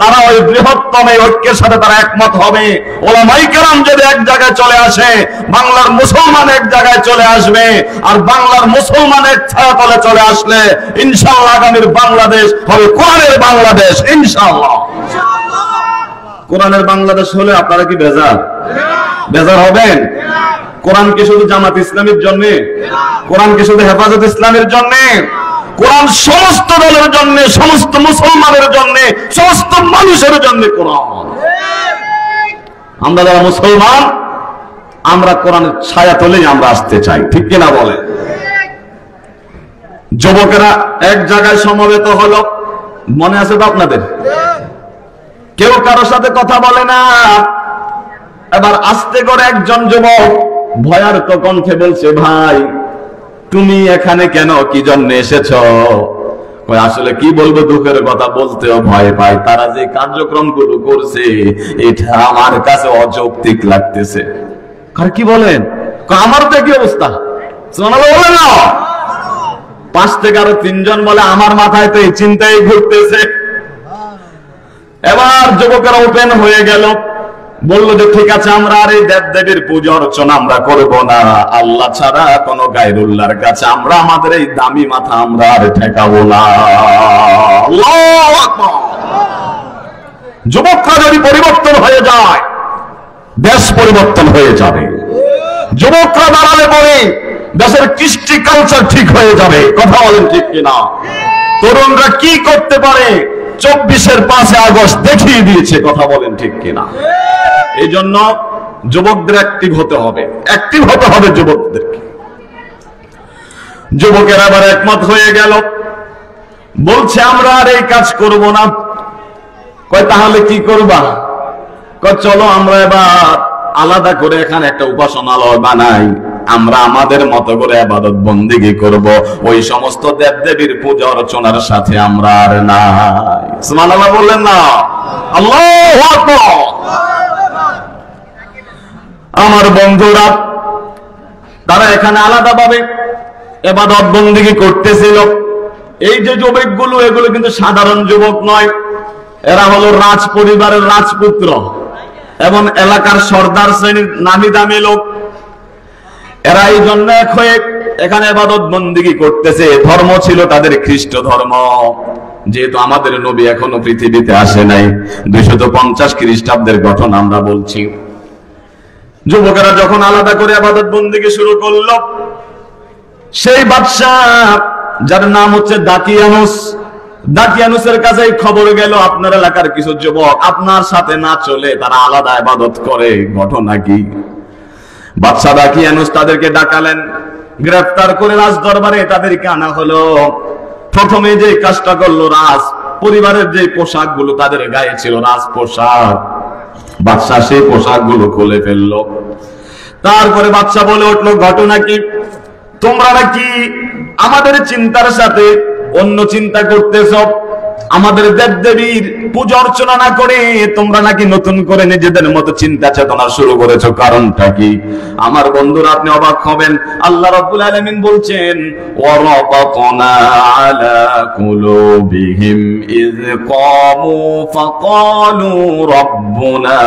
তারা ওই বৃহত্তম ঐক্যের সাথে তারা একমত হবে। ওলামায়ে কেরাম যদি এক জায়গায় চলে আসে, বাংলার মুসলমান এক জায়গায় চলে আসবে, আর বাংলার মুসলমানের ছায়াতলে চলে আসলে ইনশাআল্লাহ আগামীর বাংলাদেশ হবে কোরআনের বাংলাদেশ। ইনশাআল্লাহ কোরআনের বাংলাদেশ হলে আপনারা কি বেজার হবেন? কোরআন কি শুধু জামাত ইসলামীর জন্য? কোরআন কি শুধু হেফাজত ইসলামের জন্য? কোরআন সমস্ত দলের জন্য, সমস্ত মুসলমানের জন্য, সমস্ত মানুষের জন্য কোরআন। আমরা যারা মুসলমান, আমরা কোরআনের ছায়া তলেই আমরা আসতে চাই। ঠিক কিনা বলে? যুবকেরা এক জায়গায় সমবেত হলো, মনে আছে তো আপনাদের? কেউ কারোর সাথে কথা বলে না। এবার আস্তে করে একজন যুবক ভয়ার্ত কণ্ঠে বলছে, ভাই তুমি এখানে কেন, কি জন্য এসেছ? আসলে কি বলবো, দুঃখের কথা বলতেও ভয় পাই, তারা যে কার্যক্রমগুলো করছে এটা আমার কাছে অযৌক্তিক লাগতেছে। কি বলেন? আমার তো কি অবস্থা, বলে না। পাঁচ থেকে আরো তিনজন বলে আমার মাথায় তো এই চিন্তাই ঘুরতেছে। এবার যুবকেরা ওপেন হয়ে গেল, বললো যে ঠিক আছে, আমরা আর এই দেব দেবীর পূজা অর্চনা আমরা করব না, আল্লাহ ছাড়া কোন গায়রুল্লাহর কাছে আমরা আমাদের এই দামি মাথা আমরা আর ঠেকাবো না। আল্লাহু আকবার। যুবকরা যদি পরিবর্তন হয়ে যায়, দেশ পরিবর্তন হয়ে যাবে। যুবকরা দাঁড়ালে পরে দেশের কৃষ্টি কালচার ঠিক হয়ে যাবে। কথা বলেন ঠিক কিনা? তরুণরা কি করতে পারে 24-এর 5 আগস্ট দেখিয়ে দিয়েছে। কথা বলেন ঠিক কিনা? এই জন্য যুবকদের অ্যাক্টিভ হতে হবে, যুবকদেরকে। যুবকেরা আবার একমত হয়ে গেল, বলছে আমরা আর এই কাজ করব না। কয় তাহলে কি করবা? কয় চলো আমরা এবার আলাদা করে এখানে একটা উপাসনালয় বানাই, আমরা আমাদের মতো করে ইবাদত বন্দেগী করব, ওই সমস্ত দেবদেবীর পূজা অর্চনার সাথে আমরা আর নাই। সুবহানাল্লাহ বললেন না? আল্লাহু আকবার। আমার বন্ধুরা, তারা এখানে আলাদাভাবে ইবাদত বন্দেগী করতেছিল। এই যে যুবকগুলো, এগুলো কিন্তু সাধারণ যুবক নয়, এরা হলো রাজ পরিবারের রাজপুত্র এবং এলাকার সর্দার শ্রেণীর নামি দামি লোক। এরা এই জন্য এক হয়ে এখানে ইবাদত বন্দেগী করতেছে। ধর্ম ছিল তাদের খ্রিস্ট ধর্ম, যেহেতু আমাদের নবী এখনো পৃথিবীতে আসে নাই। 250 খ্রিস্টাব্দের ঘটনা আমরা বলছি। যুবকেরা যখন আলাদা করে ইবাদত বন্দেগী শুরু করলো, সেই বাদশা যার নাম হচ্ছে দাকিয়ানুসের কাছে খবর গেল, আপনার এলাকার কিছু যুবক আপনার সাথে না চলে তারা আলাদা ইবাদত করে। ঘটনা কি? বাদশা দাকিয়ানুস তাদেরকে ডাকালেন, গ্রেফতার করে রাজ দরবারে তাদেরকে আনা হলো। প্রথমে যে কাজটা করলো, রাজ পরিবারের যে পোশাক গুলো তাদের গায়ে ছিল রাজ পোশাক, বাদশা সেই পোশাক গুলো খুলে ফেললো। তারপরে বাদশা বলে উঠলো, ঘটনা কি? তোমরা নাকি আমাদের চিন্তার সাথে অন্য চিন্তা করতেছ, আমাদের দেব দেবীর পূজা অর্চনা না করে তোমরা নাকি নতুন করে নিজেদের মতো চিন্তা চেতনা শুরু করেছো, কারণটা কি? আমার বন্ধুরা, আপনি অবাক হবেন। আল্লাহ রাব্বুল আলামিন বলছেন, ওয়ারাবাতনা আলা কুলুবিহিম ইয কামু ফাকালু রাব্বুনা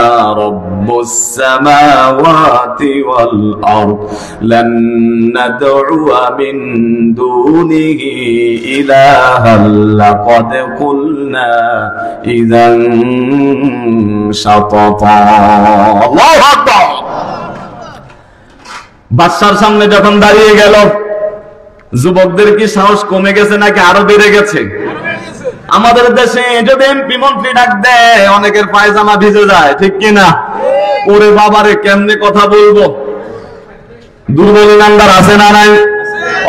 রাব্বুস সামাওয়াতি ওয়াল আরদ লান নাদ'ু মিন দুনিহি ইলাহান লাকাদ কুলনা ইযান শাতাতা। আল্লাহু আকবার। বাদশার সামনে যখন দাঁড়িয়ে গেল, যুবকদের কি সাহস কমে গেছে নাকি আরো বেড়ে গেছে? আমাদের দেশে যদি এমপি মন্ত্রী ডাক দেয়, অনেকের পায়জামা ভিজে যায়, ঠিক কিনা? ওরে বাবারে, কেমনে কথা বলবো? দুর্বল ইমানদার আছে না নাই?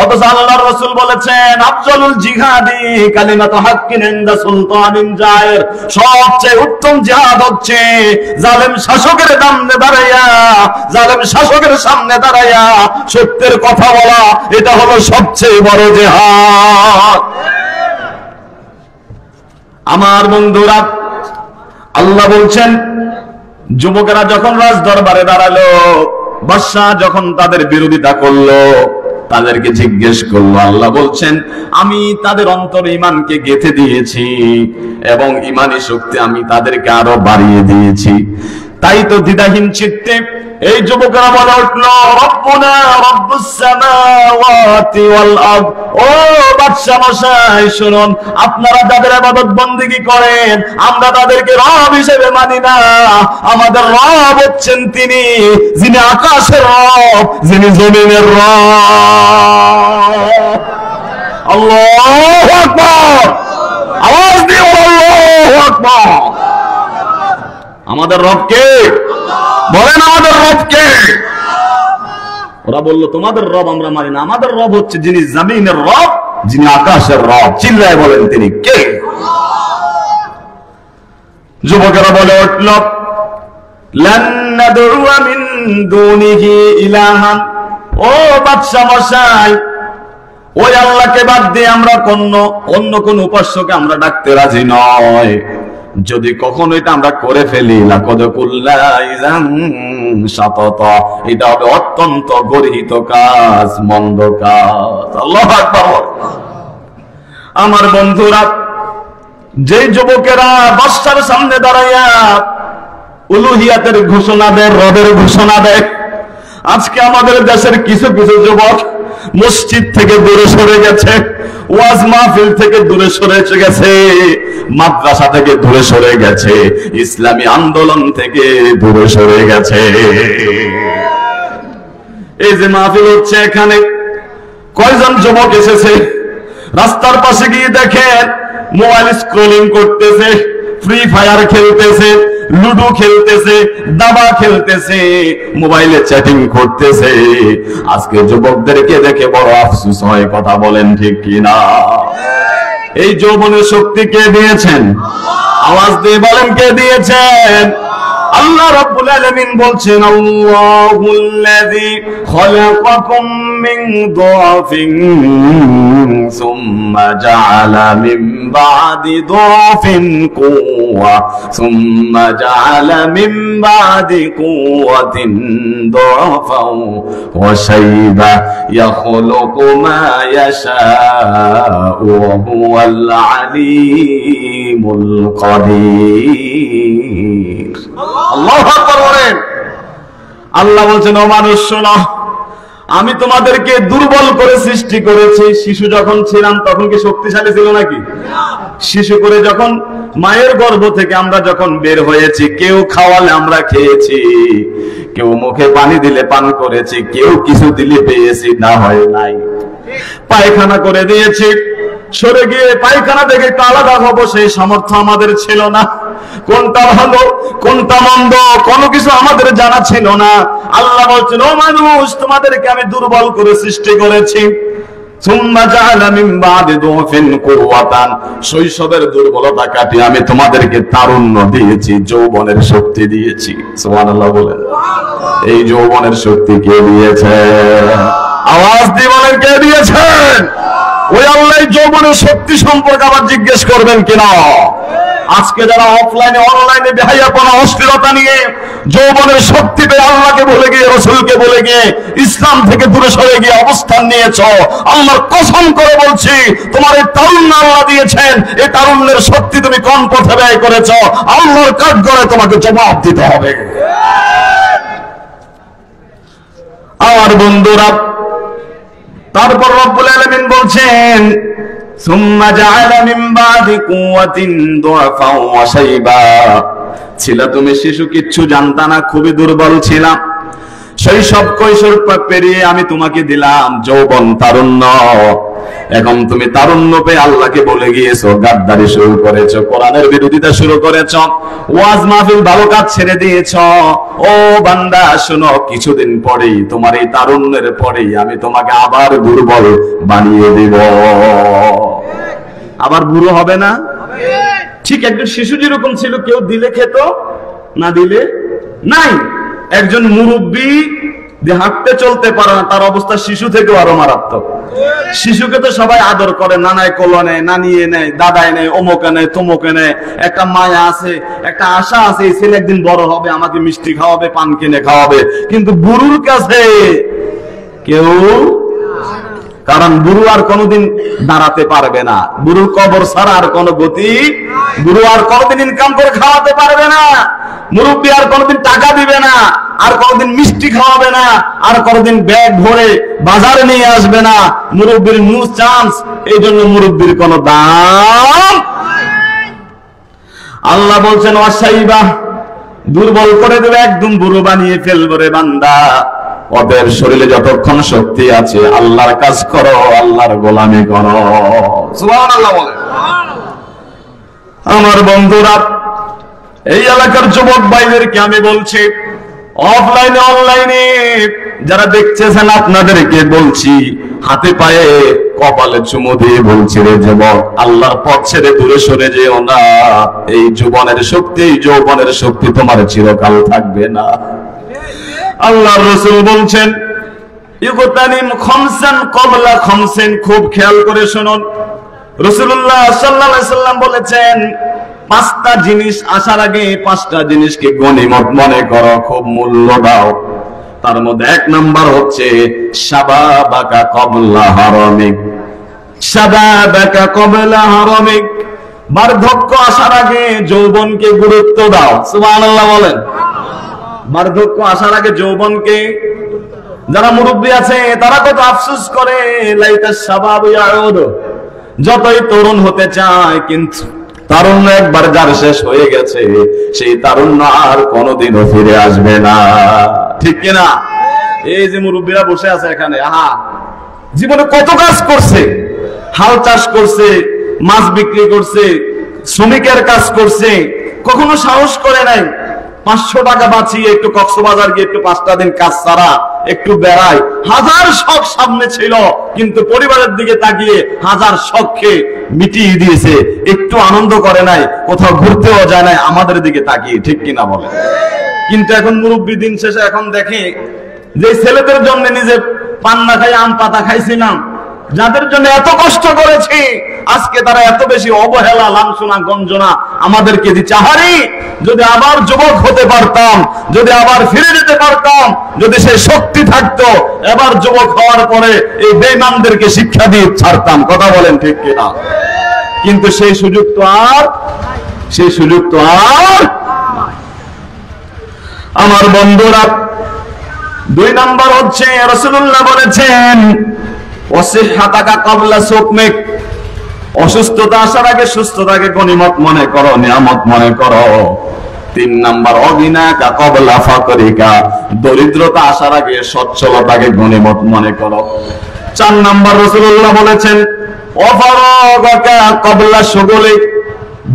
অথচ আল্লাহর রাসূল বলেছেন, আফজালুল জিহাদি কালিমাতু হাক্কিন ইনদা সুলতানিন জায়ের, সবচেয়ে উত্তম জিহাদ হচ্ছে জালেম শাসকের সামনে দাঁড়াইয়া, জালেম শাসকের সামনে দাঁড়াইয়া সত্যের কথা বলা, এটা হলো সবচেয়ে বড় জিহাদ। আমার বন্ধুরা, আল্লাহ বলছেন, যুবকেরা যখন রাজ দরবারে দাঁড়ালো, বাদশা যখন তাদের বিরোধিতা করলো, তাদেরকে জিজ্ঞেস করলো, আল্লাহ বলছেন, আমি তাদের অন্তরে ঈমানকে গেঁথে দিয়েছি এবং ঈমানী শক্তি আমি তাদেরকে আরো বাড়িয়ে দিয়েছি। তাই তো দ্বিধাহীন চিত্তে এই যুবকেরা বলে উঠল, রব্বুনা রব্বুস সামাওয়াতি ওয়াল আরদ। ও বাদশা মশাই, শুনুন, আপনারা যাদের ইবাদত বندگی করেন, আমরা তাদেরকে রব হিসেবে মানি না। আমাদের রব হচ্ছেন তিনি, যিনি আকাশের রব, যিনি জমিনের রব। আল্লাহু আকবার। আওয়াজ দিয়ে আল্লাহু আকবার। আমাদের রব কে? বলেন, আমাদের রব কে? ওরা বলল, তোমাদের রব আমরা মানি না, আমাদের রব হচ্ছে যিনি জমিনের রব, যিনি আকাশের রব। চিল্লায় বলেন, তিনি কে? যুবকেরা বলে উঠল, লান নাদ'ু মিন দুনিহি ইলাহান। ও বাদশা মশাই, ওই আল্লাহকে বাদ দিয়ে আমরা অন্য কোন উপাস্যকে আমরা ডাকতে রাজি নয়। যদি কখনো এটা আমরা করে ফেলি, লাকাদ কুলনা ইযান শাতাতা, এটা হবে অত্যন্ত গর্হিত কাজ, মন্দ কাজ। আল্লাহু আকবার। আমার বন্ধুরা, যে যুবকেরা বাদশার সামনে দাঁড়াইয়া উলুহিয়াতের ঘোষণা দেয়, রবের ঘোষণা দেয়, আজকে আমাদের দেশের কিছু কিছু যুবক মসজিদ থেকে দূরে সরে গেছে, ওয়াজ মাহফিল থেকে দূরে সরে গেছে, মাদ্রাসা থেকে দূরে সরে গেছে, ইসলামী আন্দোলন থেকে দূরে সরে গেছে। এই যে মাহফিল হচ্ছে, এখানে কয়জন যুবক এসেছে? রাস্তার পাশে গিয়ে দেখেন মোবাইল স্ক্রলিং করতেছে, ফ্রি ফায়ার খেলতেছে, লুডো খেলতেছে, দাবা খেলতেছে, মোবাইলে চ্যাটিং করতেছে। আজকে যুবকদেরকে দেখে বড় আফসোস হয়, কথা বলেন ঠিক কিনা? এই যৌবনের শক্তি কে দিয়েছেন? আওয়াজ দিয়ে বলেন, কে দিয়েছেন? আল্লাহ রাব্বুল আলামিন বলছেন, আল্লাহুল্লাযী খালাকাকুম মিন দুআফিন সুম্মা জাআলা মিন বা'দি দুআফিন কুওয়া সুম্মা জাআলা মিন বা'দি কুওয়াতিন দুআফান ওয়া শাইবা ইয়াখলুকু মা ইয়াশা'উ ওয়া হুয়াল আলীমুল কাদির। আল্লাহু আকবার বলেন। আল্লাহ বলছেন, ও মানুষ শোনো, আমি তোমাদেরকে দুর্বল করে সৃষ্টি করেছি। শিশু যখন ছিলাম তখন কি শক্তিশালী ছিল নাকি? শিশু করে যখন মায়ের গর্ভ থেকে আমরা যখন বের হয়েছি, কেউ খাওয়ালে আমরা খেয়েছি, কেউ মুখে পানি দিলে পান করেছি, কেউ কিছু দিলে পেয়েছি, না হয় নাই। পায়খানা করে দিয়েছি, সরে গিয়ে পায়খানা থেকে একটু আলাদা হবো সেই সামর্থ্য আমাদের ছিল না। কোনটা ভালো কোনটা মন্দ কোনো কিছু আমাদের জানা ছিল না। আল্লাহ বলছেন, ও মানুষ, তোমাদেরকে আমি দুর্বল করে সৃষ্টি করেছি। শৈশবের দুর্বলতা কাটিয়ে আমি তোমাদেরকে তারুণ্য দিয়েছি, যৌবনের শক্তি দিয়েছি। সুবহানাল্লাহ বলেন। এই যৌবনের শক্তি কে দিয়েছে? আওয়াজ দিয়ে বলেন, কে দিয়েছেন? ওই আল্লাহ যৌবনের শক্তি সম্পর্কে আবার জিজ্ঞেস করবেন কিনা? আজকে যারা অফলাইনে অনলাইনে বেহায়াপনা অশ্লীলতা নিয়ে যৌবনের শক্তি পেয়ে আল্লাহকে বলে গিয়ে রাসূলকে বলে গিয়ে ইসলাম থেকে দূরে সরে গিয়ে অবস্থান নিয়েছো, আল্লাহর কসম করে বলছি তোমার এই তারুণ্য আল্লাহ দিয়েছেন, এই তারুণ্যের শক্তি তুমি কোন পথে ব্যয় করেছো আল্লাহর কাঠগড়ায় তোমাকে জবাব দিতে হবে। আমার বন্ধুরা, তারপর রব্বুল আলামিন বলছেন সুম্মা জাআলা মিন বাদি কুওয়াতিন দুআফা ওয়া শাইবা। ছিলা তুমি শিশু, কিচ্ছু জানতা না, খুবই দুর্বল ছিলাম। শৈশব কৈশোর পেরিয়ে আমি তোমাকে দিলাম যৌবন, তারুণ্য। এখন তুমি তারুণ্য পেয়ে আল্লাহকে বলে গিয়েছো, গাদ্দারি শুরু করেছো, কোরআনের বিরোধিতা শুরু করেছো, ওয়াজ মাহফিল ভালো কাজ ছেড়ে দিয়েছো। ও বান্দা শোনো, কিছুদিন পরেই তোমার এই তারুণ্যের পরেই আমি তোমাকে আবার দুর্বল বানিয়ে দিব। আবার বুড়ো হবে না? ঠিক একজন শিশু যেরকম ছিল, কেউ দিলে খেত, না দিলে নাই। একজন মুরব্বী যে হাঁটতে চলতে পারে না, তার অবস্থা শিশু থেকেও আরো মারাত্মক। শিশুকে তো সবাই আদর করে, নানায় কোলে নেয়, নানিয়ে নেয়, দাদায় নেয়, অমুকে নেয়, তমুকে নেয়। একটা মায়া আছে, একটা আশা আছে, এই ছেলে একদিন বড় হবে, আমাকে মিষ্টি খাওয়াবে, পান কিনে খাওয়াবে। কিন্তু বুড়ুর কাছে কেউ, কারণ বুড়ো আর কোনোদিন দাঁড়াতে পারবে না, বুড়োর কবর ছাড়া আর কোনো গতি, বুড়ো আর কোনোদিন ইনকাম করে খাওয়াতে পারবে না, মুরব্বী আর কোনোদিন টাকা দিবে না, আর কোনোদিন মিষ্টি খাওয়াবে না, আর কোনোদিন ব্যাগ ভরে বাজারে নিয়ে আসবে না। মুরব্বীর নো চান্স, এই জন্য মুরব্বীর কোনো দাম। আল্লাহ বলছেন ওয়াসাইবা, দুর্বল করে দেবে, একদম বুড়ো বানিয়ে ফেলবে রে বান্দা। ওদের শরীরে যতক্ষণ শক্তি আছে আল্লাহর কাজ করো, আল্লাহর গোলামি করো। সুবহানাল্লাহ বলেন। আমার বন্ধুরা, এই এলাকার যুবক ভাইদেরকে আমি বলছি, অফলাইনে অনলাইনে যারা দেখছেন আপনাদেরকে বলছি, হাতে পায়ে কপালে চুমু দিয়ে বলছি রে যুবক, আল্লাহর পথ ছেড়ে দূরে সরে যেও না। এই যৌবনের শক্তি, এই যৌবনের শক্তি তোমার চিরকাল থাকবে না। আল্লাহর রাসূল বলছেন ইগতানিম খামসান ক্বাবলা খামসিন, খুব খেয়াল করে শুনুন। রাসূলুল্লাহ সাল্লাল্লাহু আলাইহি সাল্লাম বলেছেন, পাঁচটা জিনিস আসার আগে পাঁচটা জিনিসকে গনিমত মনে করো, খুব মূল্য দাও। তার মধ্যে এক নাম্বার হচ্ছে শাবাবাকা ক্বাবলা হারামিক। শাবাবাকা ক্বাবলা হারামিক, বার্ধক্য আসার আগে যৌবনকে গুরুত্ব দাও। সুবহানাল্লাহ বলেন। বার্ধক্য আসার আগে যৌবনকে, যারা মুরব্বী আছে তারা কত আফসোস করে, লাইতা শাবাবু ইয়াউদ, যতই তরুণ হতে চায় কিন্তু তারুণ্য একবার যার শেষ হয়ে গেছে, সেই তারুণ্য আর কোনোদিনও ফিরে আসবে না। ঠিক কিনা? এই যে মুরব্বীরা বসে আছে এখানে, আহা, জীবনে কত কাজ করছে, হাল চাষ করছে, মাছ বিক্রি করছে, শ্রমিকের কাজ করছে, কখনো সাহস করে নাই 500 টাকা বাঁচিয়ে একটু কক্সবাজার গিয়ে একটু 5টা দিন কাজ ছাড়া একটু বেড়াই। হাজার শখ সামনে ছিল, কিন্তু পরিবারের দিকে তাকিয়ে হাজার শখকে মিটিয়ে দিয়েছে, একটু আনন্দ করে নাই, কোথাও ঘুরতেও যায় নাই আমাদের দিকে তাকিয়ে। ঠিক কিনা বলে? কিন্তু এখন মুরব্বী দিন শেষে এখন দেখে যে ছেলেদের জন্য নিজে পান না খাই আম পাতা খাইছিলাম, যাদের জন্য এত কষ্ট করেছি, আজকে তারা এত বেশি অবহেলা, লাঞ্ছনা, গঞ্জনা আমাদেরকে দিচ্ছে। আহারে, যদি আবার যুবক হতে পারতাম, যদি আবার ফিরে যেতে পারতাম, যদি সেই শক্তি থাকতো, এবার যুবক হওয়ার পরে এই বেঈমানদেরকে শিক্ষা দিয়ে ছাড়তাম। কথা বলেন ঠিক কিনা? কিন্তু সেই সুযোগ তো আর, সেই সুযোগ তো আর। আমার বন্ধুরা, 2 নাম্বার হচ্ছে রাসূলুল্লাহ বলেছেন ওয়াসিহাতাকা ক্বাবলা সুকমিক, অসুস্থতা আসার আগে সুস্থতাকে গনিমত মনে করো, নিয়ামত মনে করো। 3 নাম্বার অগিনাকা ক্বাবলা ফাকরিকা, দরিদ্রতা আসার আগে সচ্ছলতাকে গনিমত মনে করো। 4 নাম্বার রাসূলুল্লাহ বলেছেন ওয়াফারাগাকা ক্বাবলা শুগুলিক,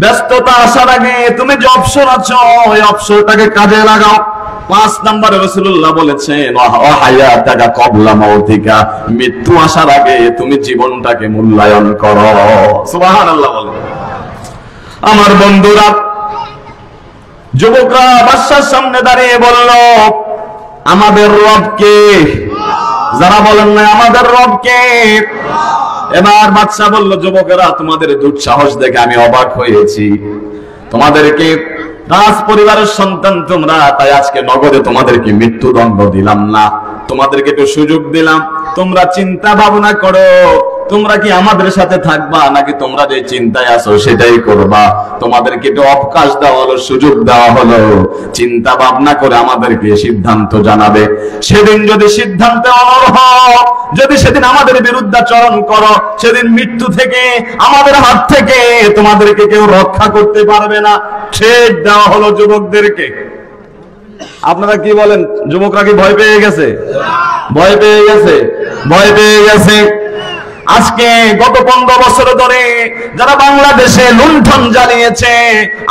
ব্যস্ততা আসার আগে তুমি যে অবসর আছো ওই অবসরটাকে কাজে লাগাও। 5 নম্বরে রাসূলুল্লাহ বলেছেন ওয়াহায়াতাকা ক্বাবলা মাউতিকা, মৃত্যু আসার আগে তুমি জীবনটাকে মূল্যায়ন করো। সুবহানাল্লাহ বলেন। আমার বন্ধুরা, যুবকরা বাদশার সামনে দাঁড়িয়ে বলল আমাদের রব কে? যারা বলেন না আমাদের রব কে, এবার বাদশা বলল, যুবকেরা তোমাদের দুঃসাহস দেখে আমি অবাক হয়েছি। তোমাদেরকে রাজ পরিবারের সন্তান তোমরা, তাই আজকে নগদে তোমাদেরকে মৃত্যুদণ্ড দিলাম না, তোমাদেরকে একটু সুযোগ দিলাম। তোমরা চিন্তা ভাবনা করো, তোমরা কি আমাদের সাথে থাকবা নাকি তোমরা যে চিন্তায় আছো সেটাই করবা। তোমাদেরকে একটু অবকাশ দেওয়া হলো, সুযোগ দেওয়া হলো, চিন্তা ভাবনা করে আমাদেরকে সিদ্ধান্ত জানাবে। সেদিন যদি সিদ্ধান্তে অনড় হও, যদি সেদিন আমাদের বিরুদ্ধাচরণ করো, সেদিন মৃত্যু থেকে, আমাদের হাত থেকে তোমাদেরকে কেউ রক্ষা করতে পারবে না। ছেড় দেওয়া হলো যুবকদেরকে। আপনারা কি বলেন, যুবকরা কি ভয় পেয়ে গেছে? ভয় পেয়ে গেছে, ভয় পেয়ে গেছে। আজকে গত 15 বছর ধরে যারা বাংলাদেশে লুণ্ঠন জ্বালিয়েছে,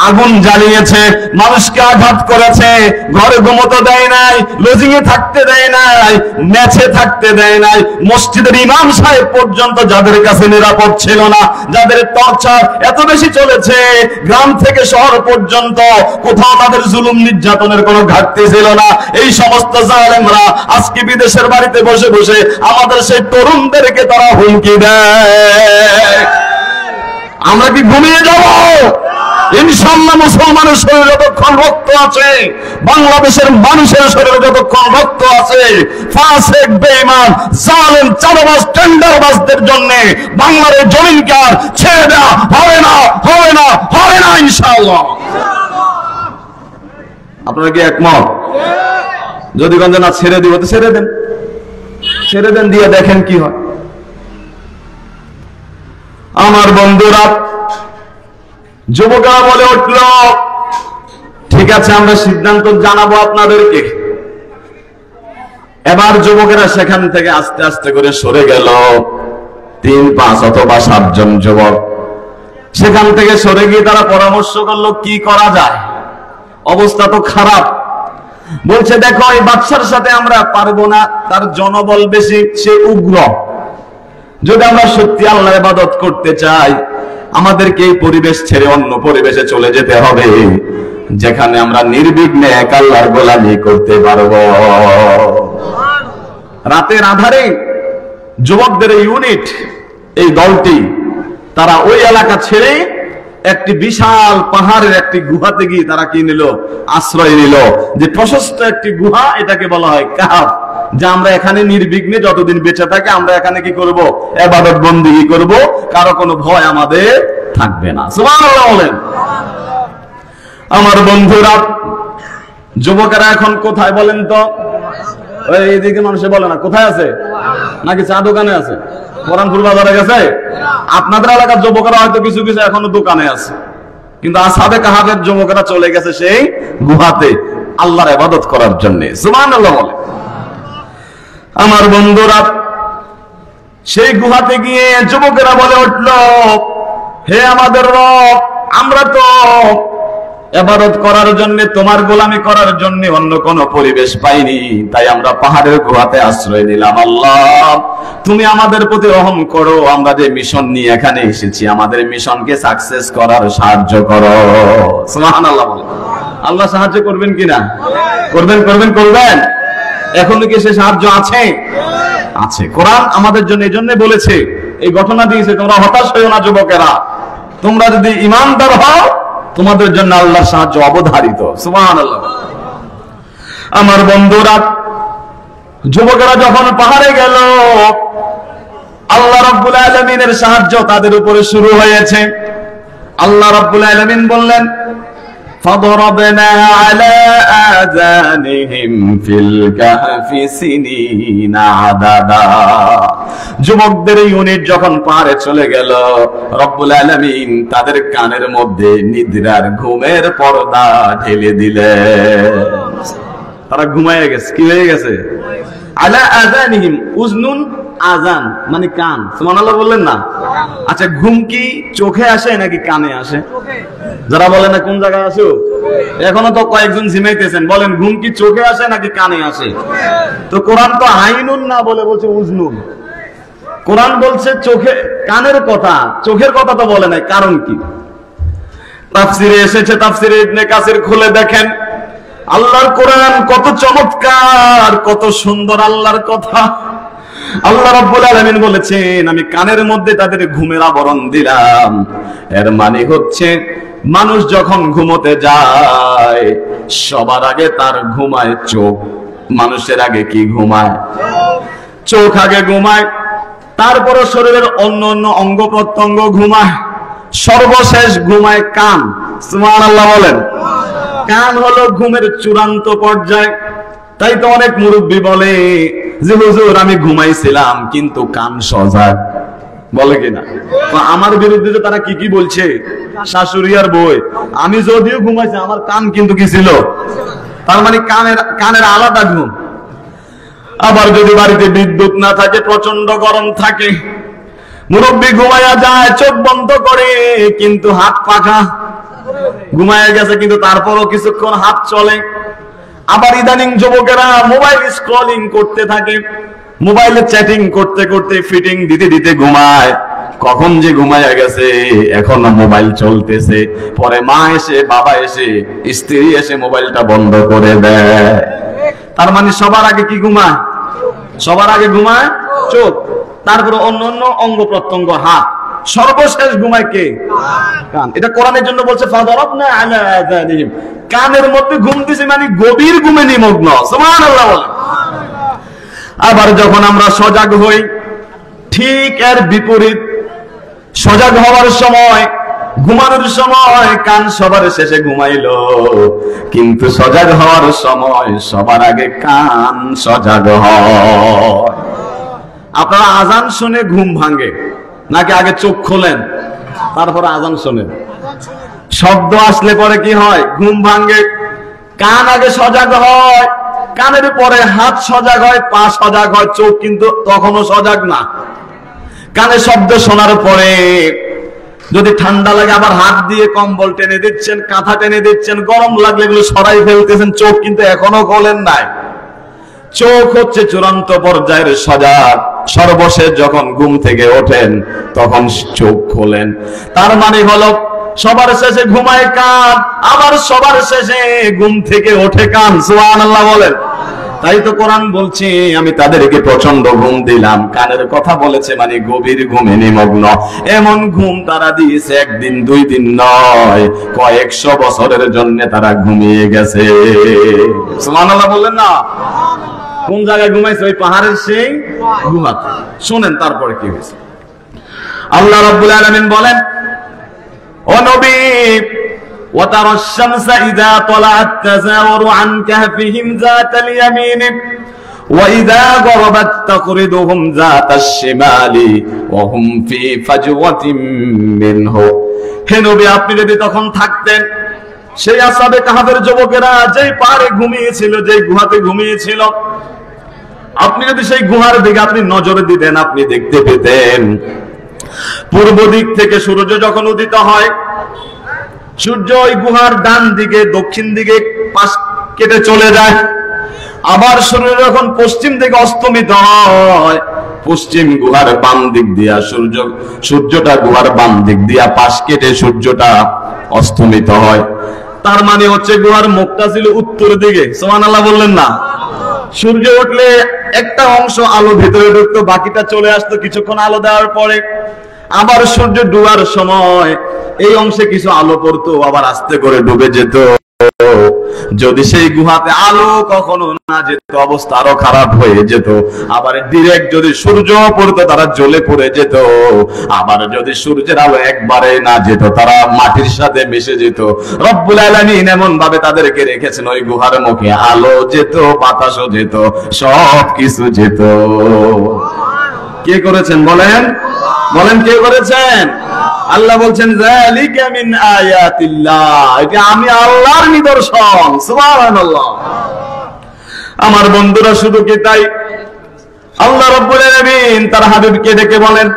আগুন জ্বালিয়েছে, মানুষকে আঘাত করেছে, ঘরে ঘুমোতে দেয় নাই, লজিং এ থাকতে দেয় নাই, ম্যাচে থাকতে দেয় নাই, মসজিদের ইমাম সাহেব পর্যন্ত যাদের কাছে নিরাপদ ছিল না, যাদের টর্চার এত বেশি চলেছে, গ্রাম থেকে শহর পর্যন্ত কোথাও তাদের জুলুম নির্যাতনের কোনো ঘাটতি ছিল না। এই সমস্ত জালেমরা আজকে বিদেশের বাড়িতে বসে বসে আমাদের সেই তরুণদেরকে তারা হুমকি দেয়। আমরা কি ঘুমিয়ে যাব? ইনশাআল্লাহ মুসলমানের শরীরে যতক্ষণ রক্ত আছে, বাংলাদেশের মানুষের শরীরে যতক্ষণ রক্ত আছে, ফাসিক, বেঈমান, জালেম, চাঁদাবাজ, টেন্ডারবাজদের জন্য বাংলার জমিনকে আর ছেড়ে দেওয়া হবে না, হবে না, হবে না ইনশাআল্লাহ। আপনারা কি একমত? যদি গঞ্জ না ছেড়ে দিব তো ছেড়ে দেন, ছেড়ে দেন, দিয়ে দেখেন কি হয়। আমার বন্ধুরা, যুবকরা বলে উঠল, ঠিক আছে আমরা সিদ্ধান্ত জানাবো আপনাদেরকে। এবার যুবকেরা সেখান থেকে আস্তে আস্তে করে সরে গেল। 3, 5 অথবা 7 জন যুবক সেখান থেকে সরে গিয়ে তারা পরামর্শ করলো কি করা যায়, অবস্থা তো খারাপ। বলছে দেখো এই বাদশার সাথে আমরা পারবো না, তার জনবল বেশি, সে উগ্র। যদি আমরা সত্যি আল্লাহর ইবাদত করতে চাই, আমাদেরকে এই পরিবেশ ছেড়ে অন্য পরিবেশে চলে যেতে হবে, যেখানে আমরা নির্বিঘ্নে এক আল্লাহর গোলামি করতে পারবো। রাতের আধারে যুবকদের ইউনিট, এই দলটি, তারা ওই এলাকা ছেড়ে একটি বিশাল পাহাড়ের একটি গুহাতে গিয়ে তারা কি নিল? আশ্রয় নিল। যে প্রশস্ত একটি গুহা, এটাকে বলা হয় কাহাফ। যা আমরা এখানে নির্বিঘ্নে যতদিন বেঁচে থাকে আমরা এখানে কি করব? ইবাদত বন্দেগী করব, কারো কোনো ভয় আমাদের থাকবে না। সুবহানাল্লাহ বলেন। আমার বন্ধুরা, যুবকেরা এখন কোথায় বলেন তো? এইদিকে মানুষে বলে না কোথায় আছে, নাকি চা দোকানে আছে, কোরআনপুর বাজারে গেছে? আপনাদের এলাকার যুবকেরা হয়তো কিছু কিছু এখনো দোকানে আছে, কিন্তু আসহাবে কাহাফের যুবকেরা চলে গেছে সেই গুহাতে আল্লাহর ইবাদত করার জন্য। সুবহানাল্লাহ বলে। আমার বন্ধুরা, সেই গুহাতে গিয়ে যুবকেরা বলে উঠল, হে আমাদের রব, আমরা তো ইবাদত করার জন্য, তোমার গোলামি করার জন্য অন্য কোন পরিবেশ পাইনি, তাই আমরা পাহাড়ের গুহাতে আশ্রয় নিলাম। আল্লাহ তুমি আমাদের প্রতি রহম করো, আমরা যে মিশন নিয়ে এখানে এসেছি আমাদের মিশনকে সাকসেস করার সাহায্য করো। সুবহানাল্লাহ বলেন। আল্লাহ সাহায্য করবেন কিনা? করবেন, করবেন, করবেন। এখনো কি সে সাহায্য আছে? আছে। কোরআন আমাদের জন্য এই জন্য বলেছে, এই ঘটনা দিয়েছে, তোমরা হতাশ হইও না যুবকেরা, তোমরা যদি ঈমানদার হও তোমাদের জন্য আল্লাহর সাহায্য অবধারিত। সুবহানাল্লাহ। আমার বন্ধুরা, যুবকেরা যখন পাহাড়ে গেল, আল্লাহ রাব্বুল আলামিনের সাহায্য তাদের উপরে শুরু হয়েছে। আল্লাহ রাব্বুল আলামিন বললেন, فضربنا على آذانهم في الكهف سنين عددا। যুবকদের ইউনিট যখন পাহাড়ে চলে গেল, রব্বুল আলামিন তাদের কানের মধ্যে নিদ্রার ঘুমের পর্দা ঢেলে দিলেন। তারা ঘুমায় গেছে। কি হয়ে গেছে? আলা আযানিহিম, উজনুন আযান মানে কান। সুবহানাল্লাহ বললেন না? আচ্ছা, ঘুম কি চোখে আসে নাকি কানে আসে? যারা বলেন না কোন জায়গায় আসে, এখনো তো কয়েকজন ঝিমাইতেছেন, বলেন ঘুম কি চোখে আসে নাকি কানে আসে? তো কোরআন তো আইনুন না বলে বলছে উজনুন। কোরআন বলছে চোখে, কানের কথা, চোখের কথা তো বলে নাই। কারণ কি? তাফসিরে এসেছে, তাফসিরে ইবনে কাসির খুলে দেখেন, আল্লাহর কোরআন কত চমৎকার, কত সুন্দর আল্লাহর কথা। আল্লাহ রাব্বুল আলামিন বলেছেন আমি কানের মধ্যে তাদের ঘুমের আবরণ দিলাম। এর মানে হচ্ছে মানুষ যখন ঘুমোতে যায় সবার আগে তার ঘুমায় চোখ। মানুষের আগে কি ঘুমায়? চোখ আগে ঘুমায়, তারপরে শরীরের অন্য অন্য অঙ্গ প্রত্যঙ্গ ঘুমায়, সর্বশেষ ঘুমায় কান। সুবহানাল্লাহ বলেন। কান হলো ঘুমের চূড়ান্ত পর্যায়। তাই তো অনেক মুরব্বী বলে যে হুজুর আমি ঘুমাইছিলাম কিন্তু কান সজাগ, বলে কিনা? আমার বিরুদ্ধে যে তারা কি কি বলছে, শাশুড়ি আর বই, আমি যদিও ঘুমাইছি আমার কান কিন্তু কি ছিল? তার মানে কানের আলাদা ঘুম। আবার যদি বাড়িতে বিদ্যুৎ না থাকে, প্রচন্ড গরম থাকে, মুরব্বী ঘুমাইয়া যায় চোখ বন্ধ করে কিন্তু হাত পাখা, ঘুমাইয়া গেছে কিন্তু তারপরও কিছুক্ষণ হাত চলে। আবার ইদানিং যুবকেরা মোবাইল স্ক্রলিং করতে থাকে, মোবাইলে চ্যাটিং করতে করতে ফিটিং দিতে দিতে ঘুমায়। কখন যে ঘুমাইয়া গেছে এখনো মোবাইল চলতেছে। পরে মা এসে, বাবা এসে, স্ত্রী এসে মোবাইলটা বন্ধ করে দেয়। তার মানে সবার আগে কি ঘুমায়? সবার আগে ঘুমায় চোখ, তারপরে অন্য অন্য অঙ্গ প্রত্যঙ্গ, হাত, সর্বশেষ ঘুমায় কে? কান। এটা কোরআনের জন্য বলছে ফাদারাবনা আলা আযানিহিম, কানের মধ্যে ঘুম দিছে মানে গভীর ঘুমে নিমগ্ন। সুবহানাল্লাহ বলেন। আবার যখন আমরা সজাগ হই ঠিক এর বিপরীত, সজাগ হওয়ার সময়, ঘুমানোর সময় কান সবার শেষে ঘুমাইলো, কিন্তু সজাগ হওয়ার সময় সবার আগে কান সজাগ হয়। আপনারা আজান শুনে ঘুম ভাঙে নাকি আগে চোখ খোলেন তারপর আজান শোনেন? শব্দ আসলে পরে কি হয়? ঘুম ভাঙে। কান আগে সজাগ হয়, কানের পরে হাত সজাগ হয়, পা সজাগ হয়, চোখ কিন্তু তখনও সজাগ না। কানে শব্দ শোনার পরে যদি ঠান্ডা লাগে আবার হাত দিয়ে কম্বল টেনে দিচ্ছেন, কাঁথা টেনে দিচ্ছেন, গরম লাগলে এগুলো সরাই ফেলতেছেন, চোখ কিন্তু এখনো খোলেন নাই। চোখ হচ্ছে চূড়ান্ত পর্যায়ের সজাগ। সর্বশেষ যখন ঘুম থেকে ওঠেন তখন চোখ খোলেন। তার মানে হলো সবার শেষে ঘুমায় কান, আবার সবার শেষে ঘুম থেকে ওঠে কান। সুবহানাল্লাহ বলেন। তাই তো কোরআন বলছে আমি তাদেরকে প্রচন্ড ঘুম দিলাম। কানের কথা বলেছে মানে গভীর ঘুমে নিমগ্ন। এমন ঘুম তারা দিয়েছে একদিন দুই দিন নয়, কয়েকশো বছরের জন্য তারা ঘুমিয়ে গেছে। সুবহানাল্লাহ বললেন না? কোন জায়গায় ঘুমাইছে? ওই পাহাড়ের সেই ঘুমাতে। শুনেন তারপরে কি হয়েছে। আল্লাহ রাব্বুল আলামিন বলেন, ও নবী, وترى الشمس إذا طلعت تزاور عن كهفهم ذات اليمين وإذا غربت تقرضهم ذات الشمال وهم في فجوة منه। হে নবী, আপনি যদি তখন থাকতেন, সেই আসহাবে কাহফের যুবকেরা যেই পাহাড়ে ঘুমিয়েছিল, যেই গুহাতে ঘুমিয়েছিল, আপনি যদি সেই গুহার দিকে আপনি নজর দিতেন, আপনি দেখতে পেতেন পূর্ব দিক থেকে সূর্য যখন উদিত হয়, সূর্য ওই গুহার ডান দিকে দক্ষিণ দিকে পাশ কেটে চলে যায়। আবার সূর্য যখন পশ্চিম দিকে অস্তমিত হয়, পশ্চিম গুহার বাম দিক দিয়া সূর্যটা গুহার বাম দিক দিয়া পাশ কেটে সূর্যটা অস্তমিত হয়। তার মানে হচ্ছে গুহার মুখটা ছিল উত্তর দিকে। সুবহানাল্লাহ বললেন না? সূর্য উঠলে একটা অংশ আলো ভিতরে ঢুকতো, বাকিটা চলে আসতো কিছুক্ষণ আলো দেওয়ার পরে। আবার সূর্য ডুবার সময় এই অংশে কিছু আলো পড়তো, আবার আস্তে করে ডুবে যেত। যদি সেই গুহাতে আলো কখনো না যেত, অবস্থা আরো খারাপ হয়ে যেত। আবার ডিরেক্ট যদি সূর্য পড়তো তারা জ্বলে পড়ে যেত। আবার যদি সূর্যের আলো একবারে না যেত, তারা মাটির সাথে মিশে যেত। রব্বুল আলামিন এমন ভাবে তাদেরকে রেখেছেন, ওই গুহার মুখে আলো যেত, বাতাসও যেত, সব কিছু যেত। কে করেছেন বলেন? বলেন কে করেছেন? আল্লাহ বলছেন যালিকা মিন আয়াতিল্লাহ, এটা আমি আল্লাহর নিদর্শন। সুবহানাল্লাহ। আমার বন্ধুরা, শুধু কি তাই? আল্লাহ রাব্বুল আলামিন তার হাবিবকে ডেকে বলেন,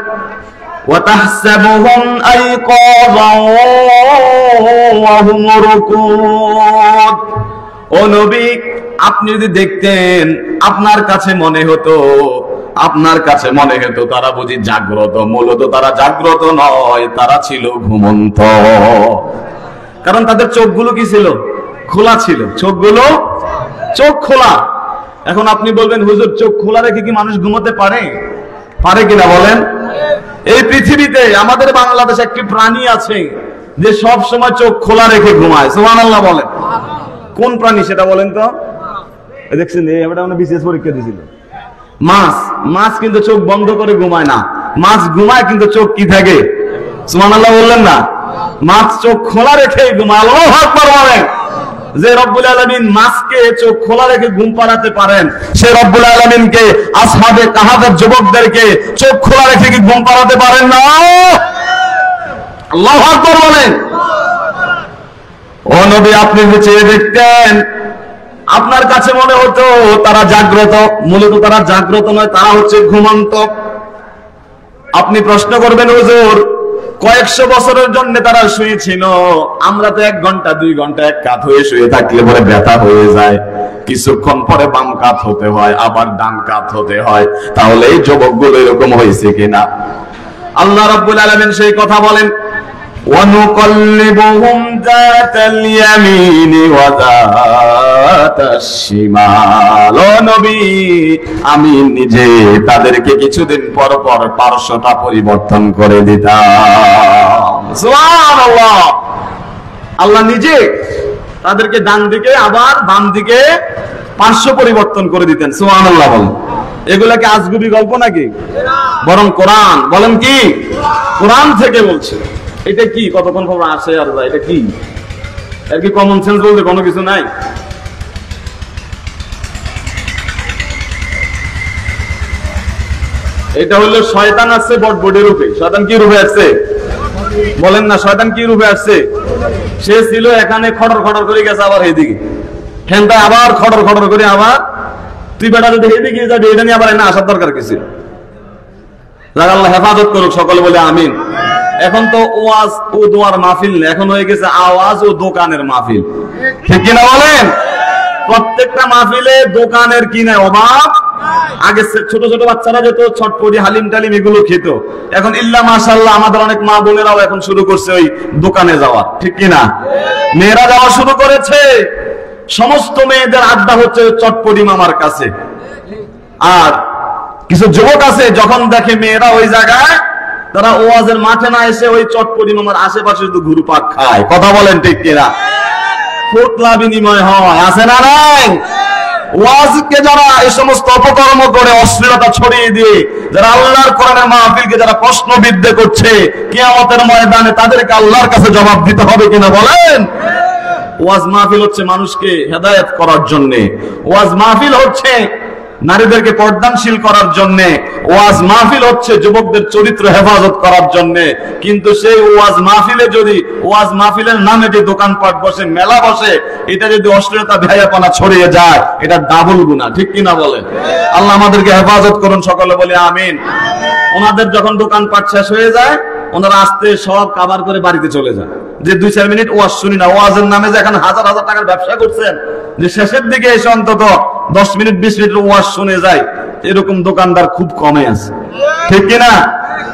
ওয়া তাহসাবুহুম আইকাযান ওয়া হুম রুকুদ। ও নবী, আপনি যদি দেখতেন, আপনার কাছে মনে হতো তারা বুঝি জাগ্রত। মূলত তারা জাগ্রত নয়, তারা ছিল ঘুমন্ত। কারণ তাদের চোখগুলো কি ছিল? খোলা ছিল। চোখ খোলা। এখন আপনি বলবেন হুজুর চোখ খোলা রেখে কি মানুষ ঘুমোতে পারে? পারে কিনা বলেন? এই পৃথিবীতে আমাদের বাংলাদেশে একটি প্রাণী আছে যে সব সময় চোখ খোলা রেখে ঘুমায়, সুবহানাল্লাহ বলেন। কোন প্রাণী সেটা বলেন তো? দেখছেন এটা মানে বিশেষ পরীক্ষা দিয়েছিল। মাছ। মাছ কিন্তু চোখ বন্ধ করে ঘুমায় না, মাছ ঘুমায় কিন্তু চোখ কি থাকে? সুবহানাল্লাহ বললেন না? মাছ চোখ খোলা রেখে ঘুমায়। আল্লাহু আকবার বলেন। যে রব্বুল আলামিন মাছকে চোখ খোলা রেখে ঘুম পাড়াতে পারেন, সে রব্বুল আলামিনকে আসহাবে কাহাফের যুবকদেরকে চোখ খোলা রেখে কি ঘুম পাড়াতে পারেন না? আল্লাহু আকবার বলেন। ও নবী, আপনি চেয়ে দেখতেন, আপনার কাছে মনে হতো তারা জাগ্রত, মূলত তারা জাগ্রত নয়, তারা হচ্ছে ঘুমন্ত। আপনি প্রশ্ন করবেন হুজুর কয়েকশো বছরের জন্য তারা শুয়েছিল, আমরা তো 1 ঘন্টা 2 ঘন্টা এক কাত হয়ে শুয়ে থাকলে পরে ব্যথা হয়ে যায়, কিছুক্ষণ পরে বাম কাত হতে হয়, আবার ডান কাত হতে হয়, তাহলে এই যুবকগুলো এরকম হয়েছে কিনা? আল্লাহ রাব্বুল আলামিন সেই কথা বলেন, ওয়ানুকাল্লিবুহুম যাতাল ইয়ামিনি ওয়া যাতাশ শিমাল। ও নবী, আমি নিজে তাদেরকে কিছুদিন পর পর পার্শ্বটা পরিবর্তন করে দিতাম। সুবহানাল্লাহ। আল্লাহ নিজে তাদেরকে ডান দিকে আবার বাম দিকে পার্শ্ব পরিবর্তন করে দিতেন। সুবহানাল্লাহ বলেন। এগুলা কি আজগুবি গল্প নাকি? বরং কোরআন। বলেন কি? কোরআন থেকে বলছে। এটা কি কতক্ষণ খবর আসে আর যায়, এটা কি? এর কি কমন সেন্স বলতে কোনো কিছু নাই? এটা হলো শয়তান আছে বটবডি রূপে। শয়তান কি রূপে আসছে বলেন না? শয়তান কি রূপে আসছে? সে ছিল এখানে, খটর খটর করে গেছে আবার এইদিকে, ফ্যানটা আবার খটর খটর করে আবার তুই বেটা যদি এইদিকে যাবি, এটা নিয়ে আবার এনে আসার দরকার কিছু। আল্লাহ হেফাজত করুক, সকলে বলে আমিন। এখন তো ওয়াজ ও দোয়ার মাহফিল, এখন হয়ে গেছে আওয়াজ ও দোকানের মাহফিল, ঠিক কিনা বলেন? প্রত্যেকটা মাহফিলে দোকানের কিনে অভাব। আগে ছোট ছোট বাচ্চারা যেত ছটপটি হালিম টালিম এগুলো খেত, এখন ইল্লা মাশাআল্লাহ আমাদের অনেক মা বোনেরাও এখন শুরু করছে ওই দোকানে যাওয়া, ঠিক কিনা? মেয়েরা যাওয়া শুরু করেছে, সমস্ত মেয়েদের আড্ডা হচ্ছে চটপটি মামার কাছে। আর কিছু যুবক আছে যখন দেখে মেয়েরা ওই জায়গায়, তারা ওয়াজের মাঠে না এসে ওই চটপটি মামার আশেপাশে শুধু ঘুরপাক খায়। কথা বলেন ঠিক কিনা? ফোটলা বিনিময় হয়, আছে না নাই? ওয়াজকে যারা এই সমস্ত অপকর্ম করে, অশ্লীলতা ছড়িয়ে দিয়ে যারা আল্লাহর কোরআনের মাহফিলকে যারা প্রশ্নবিদ্ধ করছে, কিয়ামতের ময়দানে তাদেরকে আল্লাহর কাছে জবাব দিতে হবে কিনা বলেন? ওয়াজ মাহফিল হচ্ছে মানুষকে হেদায়েত করার জন্য, ওয়াজ মাহফিল হচ্ছে নারীদেরকে পর্দানশীল করার জন্য, ওয়াজ মাহফিল হচ্ছে যুবকদের চরিত্র হেফাজত করার জন্য। কিন্তু সেই ওয়াজ মাহফিলে যদি, ওয়াজ মাহফিলের নামে যে দোকানপাট বসে, মেলা বসে, এটা যদি অশ্লীলতা বেহায়াপনা ছড়িয়ে যায়, এটা ডাবল গুনাহ, ঠিক কিনা বলেন? আল্লাহ আমাদেরকে হেফাজত করুন, সকলে বলে আমিন। ওনাদের যখন দোকানপাট শেষ হয়ে যায়, ওনারা আস্তে সব কাভার করে বাড়িতে চলে যায়, যে 2-4 মিনিট ওয়াজ শুনি না। ওয়াজের নামে যে এখন হাজার হাজার টাকার ব্যবসা করছেন, যে শেষের দিকে এসে অন্তত 10 মিনিট 20 মিনিটের ওয়াজ শুনে যায়, এরকম দোকানদার খুব কমে আছে, ঠিক কিনা?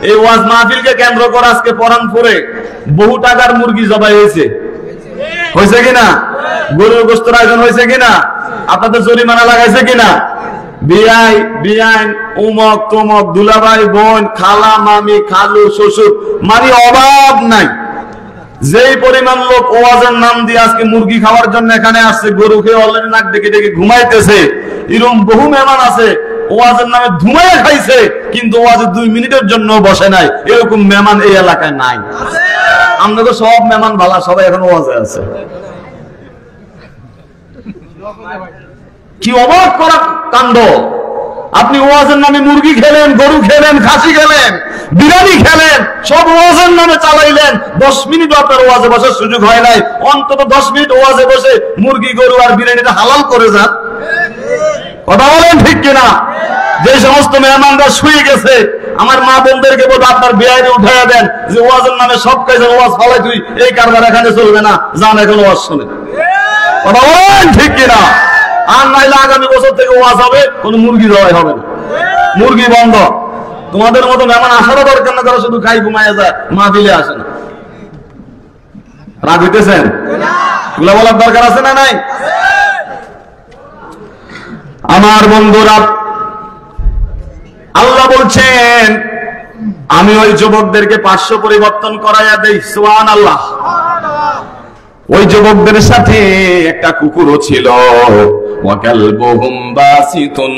এই ওয়াজ মাহফিলকে কেন্দ্র করে আজকে পরানপুরে বহু টাকার মুরগি জবাই হয়েছে, হয়েছে কিনা? গরুর গোশতের আয়োজন হয়েছে কিনা? আপনাদের জরিমানা লাগাইছে কিনা? বিআই বিআইন উমক তমক, দুলাভাই বোন, খালা মামি খালু শ্বশুর, মানে অভাব নাই। যেই পরিমাণ লোক ওয়াজের নাম দিয়ে আজকে মুরগি খাওয়ার জন্য এখানে আসছে, গরু খেয়ে অলরেডি নাক ডেকে ডেকে ঘুমাইতেছে, এরকম বহু মেহমান আছে ওয়াজের নামে ধুমাইয়া খাইছে, কিন্তু ওয়াজের 2 মিনিটের জন্য বসে নাই। এরকম মেহমান এই এলাকায় নাই। আমরা তো সব মেহমান ভালা, সবাই এখন ওয়াজে আছে। কি অবাক করা কাণ্ড! আপনি ওয়াজের নামে মুরগি খেলেন, গরু খেলেন, খাসি খেলেন, বিরিয়ানি খেলেন, সব ওয়াজের নামে চালাইলেন। 10 মিনিট আপনার ওয়াজে বসার সুযোগ হয় নাই। অন্তত 10 মিনিট ওয়াজে বসে মুরগি, গরু আর বিরিয়ানিটা হালাল করে যান। কথা বলেন ঠিক কিনা? যে সমস্ত মেহমানরা শুয়ে গেছে, আমার মা বোনদেরকে বলবো আপনার বিয়ারে উঠাইয়া দেন, যে ওয়াজের নামে সব কাজে ওয়াজ ফালাই, তুই এই কারবার এখানে চলবে না, যান এখন ওয়াজ শুনে। কথা বলেন ঠিক কিনা? আর নাইলে আগামী বছর থেকে ওয়াজ হবে, কোন মুরগি জবাই হবে না, মুরগি বন্ধ। তোমাদের মতো মেহমান আসারও দরকার না, তারা শুধু খাই ঘুমাইয়া যায়, মাহফিলে আসে না। রাগ হইতেছেন? এগুলো বলার দরকার আছে না নাই? আমার বন্ধুরা, আল্লাহ বলছেন আমি ওই যুবকদেরকে 500 পরিবর্তন করাইয়া দেই। সুবহানাল্লাহ। ওই যুবকদের সাথে একটা কুকুরও ছিল। ওয়াকালবুহুম বাসিতুন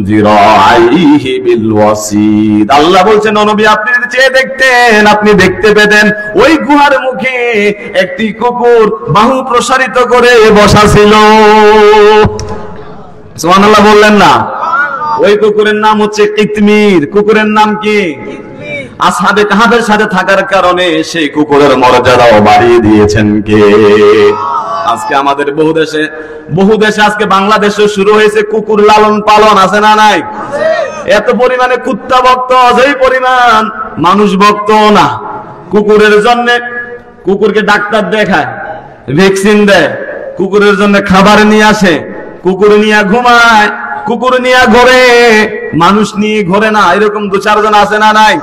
যিরাইহি বিল ওয়াসিদ। আল্লাহ বলছেন ও নবী, আপনি যদি চেয়ে দেখতেন আপনি দেখতে পেতেন ওই গুহার মুখে একটি কুকুর বাহু প্রসারিত করে বসা ছিল। সুবহানাল্লাহ বললেন না? ওই কুকুরের নাম হচ্ছে কিতমির। কুকুরের নাম কি? আসহাবে কাহাফের সাথে থাকার কারণে সেই কুকুরের মর্যাদাও বাড়িয়ে দিয়েছেন কে? আজকে আমাদের বহু দেশে আজকে বাংলাদেশে শুরু হয়েছে কুকুর লালন পালন, আছে না নাই? এত পরিমাণে কুত্তা ভক্ত, যেই পরিমাণ মানুষ ভক্ত না। কুকুরের জন্য কুকুরকে ডাক্তার দেখায়, ভ্যাকসিন দেয়, কুকুরের জন্য খাবার নিয়ে আসে, কুকুর নিয়ে ঘুমায়, কুকুর নিয়ে ঘোরে, মানুষ নিয়ে ঘোরে না। এরকম 2-4 জন আছে না নাই?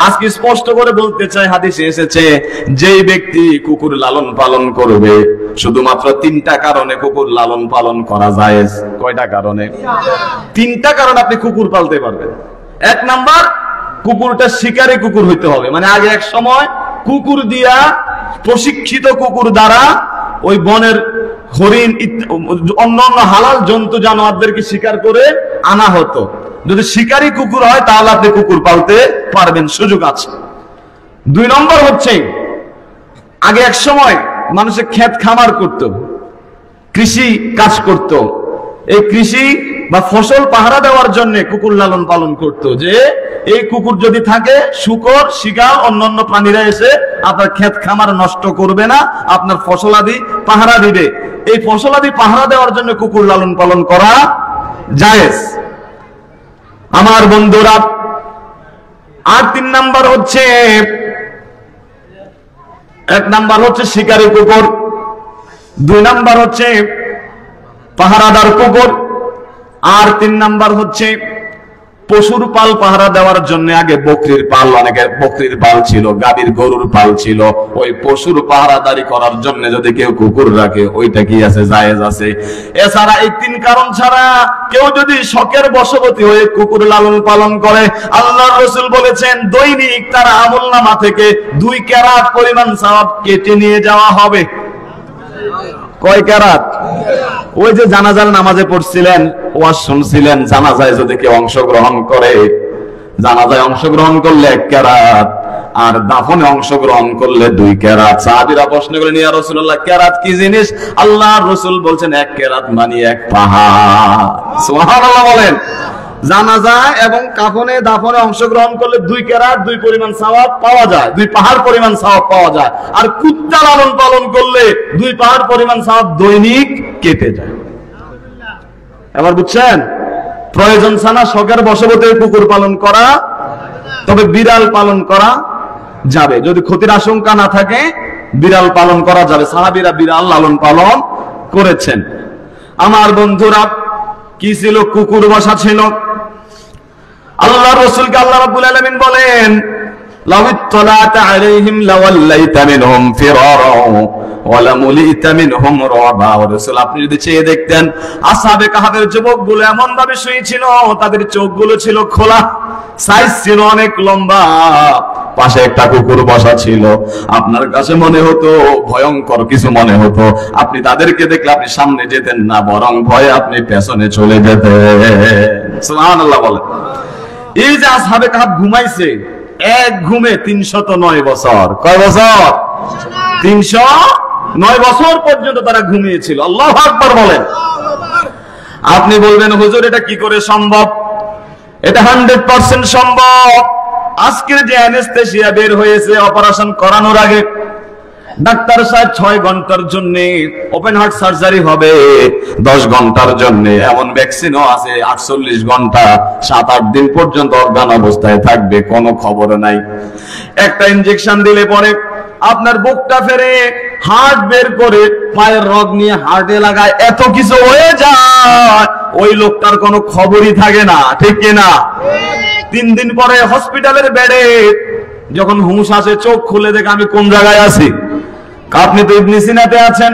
আজকে স্পষ্ট করে বলতে চাই, হাদিসে এসেছে যেই ব্যক্তি কুকুর লালন পালন করবে, শুধুমাত্র 3টা কারণে কুকুর লালন পালন করা জায়েজ। কয়টা কারণে? 3টা কারণে আপনি কুকুর পালতে পারবেন। 1 নাম্বার, কুকুরটা শিকারী কুকুর হইতে হবে। মানে আগে এক সময় কুকুর দিয়া, প্রশিক্ষিত কুকুর দ্বারা ওই বনের হরিণ অন্যান্য হালাল জন্তু জানোয়ারদেরকে শিকার করে আনা হতো। যদি শিকারী কুকুর হয় তাহলে আপনি কুকুর পালতে পারবেন, সুযোগ আছে। 2 নম্বর হচ্ছে, আগে এক সময় মানুষের ক্ষেত খামার করত, কৃষি কাজ করত। এই কৃষি বা ফসল পাহারা দেওয়ার জন্য কুকুর লালন পালন করত, যে এই কুকুর যদি থাকে শূকর, শিকার, অন্যান্য প্রাণীরা এসে আপনার ক্ষেত খামার নষ্ট করবে না, আপনার ফসলাদি পাহারা দিবে। এই ফসলাদি পাহারা দেওয়ার জন্য কুকুর লালন পালন করা জায়েজ। আমার বন্ধুরা, আর 3 নাম্বার হচ্ছে, 1 নাম্বার হচ্ছে শিকারী কুকুর, 2 নাম্বার হচ্ছে পাহারাদার কুকুর, আর 3 নাম্বার হচ্ছে পশুর পাল পাহারা দেওয়ার জন্য। আগে বকরির পাল, অনেকের বকরির পাল ছিল, গাভীর গরুর পাল ছিল। ওই পশুর পাহারাদারি করার জন্য যদি কেউ কুকুর রাখে, ওইটা কি আছে? জায়েজ আছে। এছাড়া এই 3 কারণ ছাড়া কেউ যদি শখের বশবর্তী হয়ে কুকুর লালন পালন করে, আল্লাহর রাসূল বলেছেন দৈনিক তার আমলনামা থেকে 2 কেরাত পরিমাণ সওয়াব কেটে নিয়ে যাওয়া হবে। কয় কেরাত? ওই যে জানাজার নামাজে পড়ছিলেন, ওয়াজ শুনছিলেন, জানাজায় যদি কেউ অংশগ্রহণ করে, জানাজায় অংশগ্রহণ করলে 1 কেরাত, আর দাফনে অংশগ্রহণ করলে 2 কেরাত। সাহাবীরা প্রশ্ন করলেন, ইয়া রাসূলুল্লাহ, কেরাত কি জিনিস? আল্লাহর রাসূল বলছেন 1 কেরাত মানে 1 পাহাড়। সুবহানাল্লাহ বলেন। জানাজা এবং কাফনে দাফনে অংশগ্রহণ করলে 2 কেরাত, 2 পরিমাণ সওয়াব পাওয়া যায়, 2 পাহাড় পরিমাণ সওয়াব পাওয়া যায়। আর কুত্তা লালন পালন করলে 2 পাহাড় পরিমাণ সওয়াব দৈনিক কেটে যায়। এবার বুঝছেন? প্রয়োজন ছাড়া শখের বশবর্তী কুকুর পালন করা, তবে বিড়াল পালন করা যাবে। যদি ক্ষতির আশঙ্কা না থাকে বিড়াল পালন করা যাবে। সাহাবীরা বিড়াল লালন পালন করেছেন। আমার বন্ধুরা, কি ছিল? কুকুর বসা ছিল। আল্লাহর রাসূলকে আল্লাহ রাব্বুল আলামিন বলেন, লাউত্তালাতা আলাইহিম লাওয়াল্লাইতা মিনহুম ফিরারা ওয়া লামুলিতা মিনহুম রাবা। ও রাসূল, আপনি যদি চেয়ে দেখতেন আসহাবে কাহাফের যুবকগুলো এমন ভাবে শুয়েছিল, তাদের চোখগুলো ছিল খোলা, সাইজ ছিল অনেক লম্বা, পাশে একটা কুকুর বসা ছিল। আপনার কাছে মনে হতো ভয়ঙ্কর কিছু মনে হতো, আপনি তাদেরকে দেখলে আপনি সামনে যেতেন না, বরং ভয়ে আপনি পেছনে চলে যেতেন। সুবহানাল্লাহ বলেন। এই যে আসহাবে কাহাফ ঘুমাইছে, এক ঘুমে 309 বছর। কয় বছর? 309 বছর পর্যন্ত তারা ঘুমিয়েছিল। আল্লাহু আকবার বলেন। আপনি বলবেন হুজুর এটা কি করে সম্ভব? এটা 100% সম্ভব। আজকের যে অ্যানেস্থেসিয়া বের হয়েছে অপারেশন করানোর আগে, ডাক্তার সাহেব 6 ঘন্টার জন্য ওপেন হার্ট সার্জারি হবে, 10 ঘন্টার জন্য এমন ভ্যাকসিনও আছে 48 ঘন্টা, 7-8 দিন পর্যন্ত অজ্ঞান অবস্থায় থাকবে, কোনো খবর নাই। একটা ইনজেকশন দিলে পরে আপনার বুকটা ফেরে, হার্ট বের করে পায়ের রগ নিয়ে হার্টে লাগায়, এত কিছু হয়ে যায়, ওই লোকটার কোনো খবরই থাকে না, ঠিক কিনা? 3 দিন পরে হসপিটালের বেডে যখন হুঁশ আসে, চোখ খুলে দেখে আমি কোন জায়গায় আছি। আপনি তো ইবনে সিনাতে আছেন,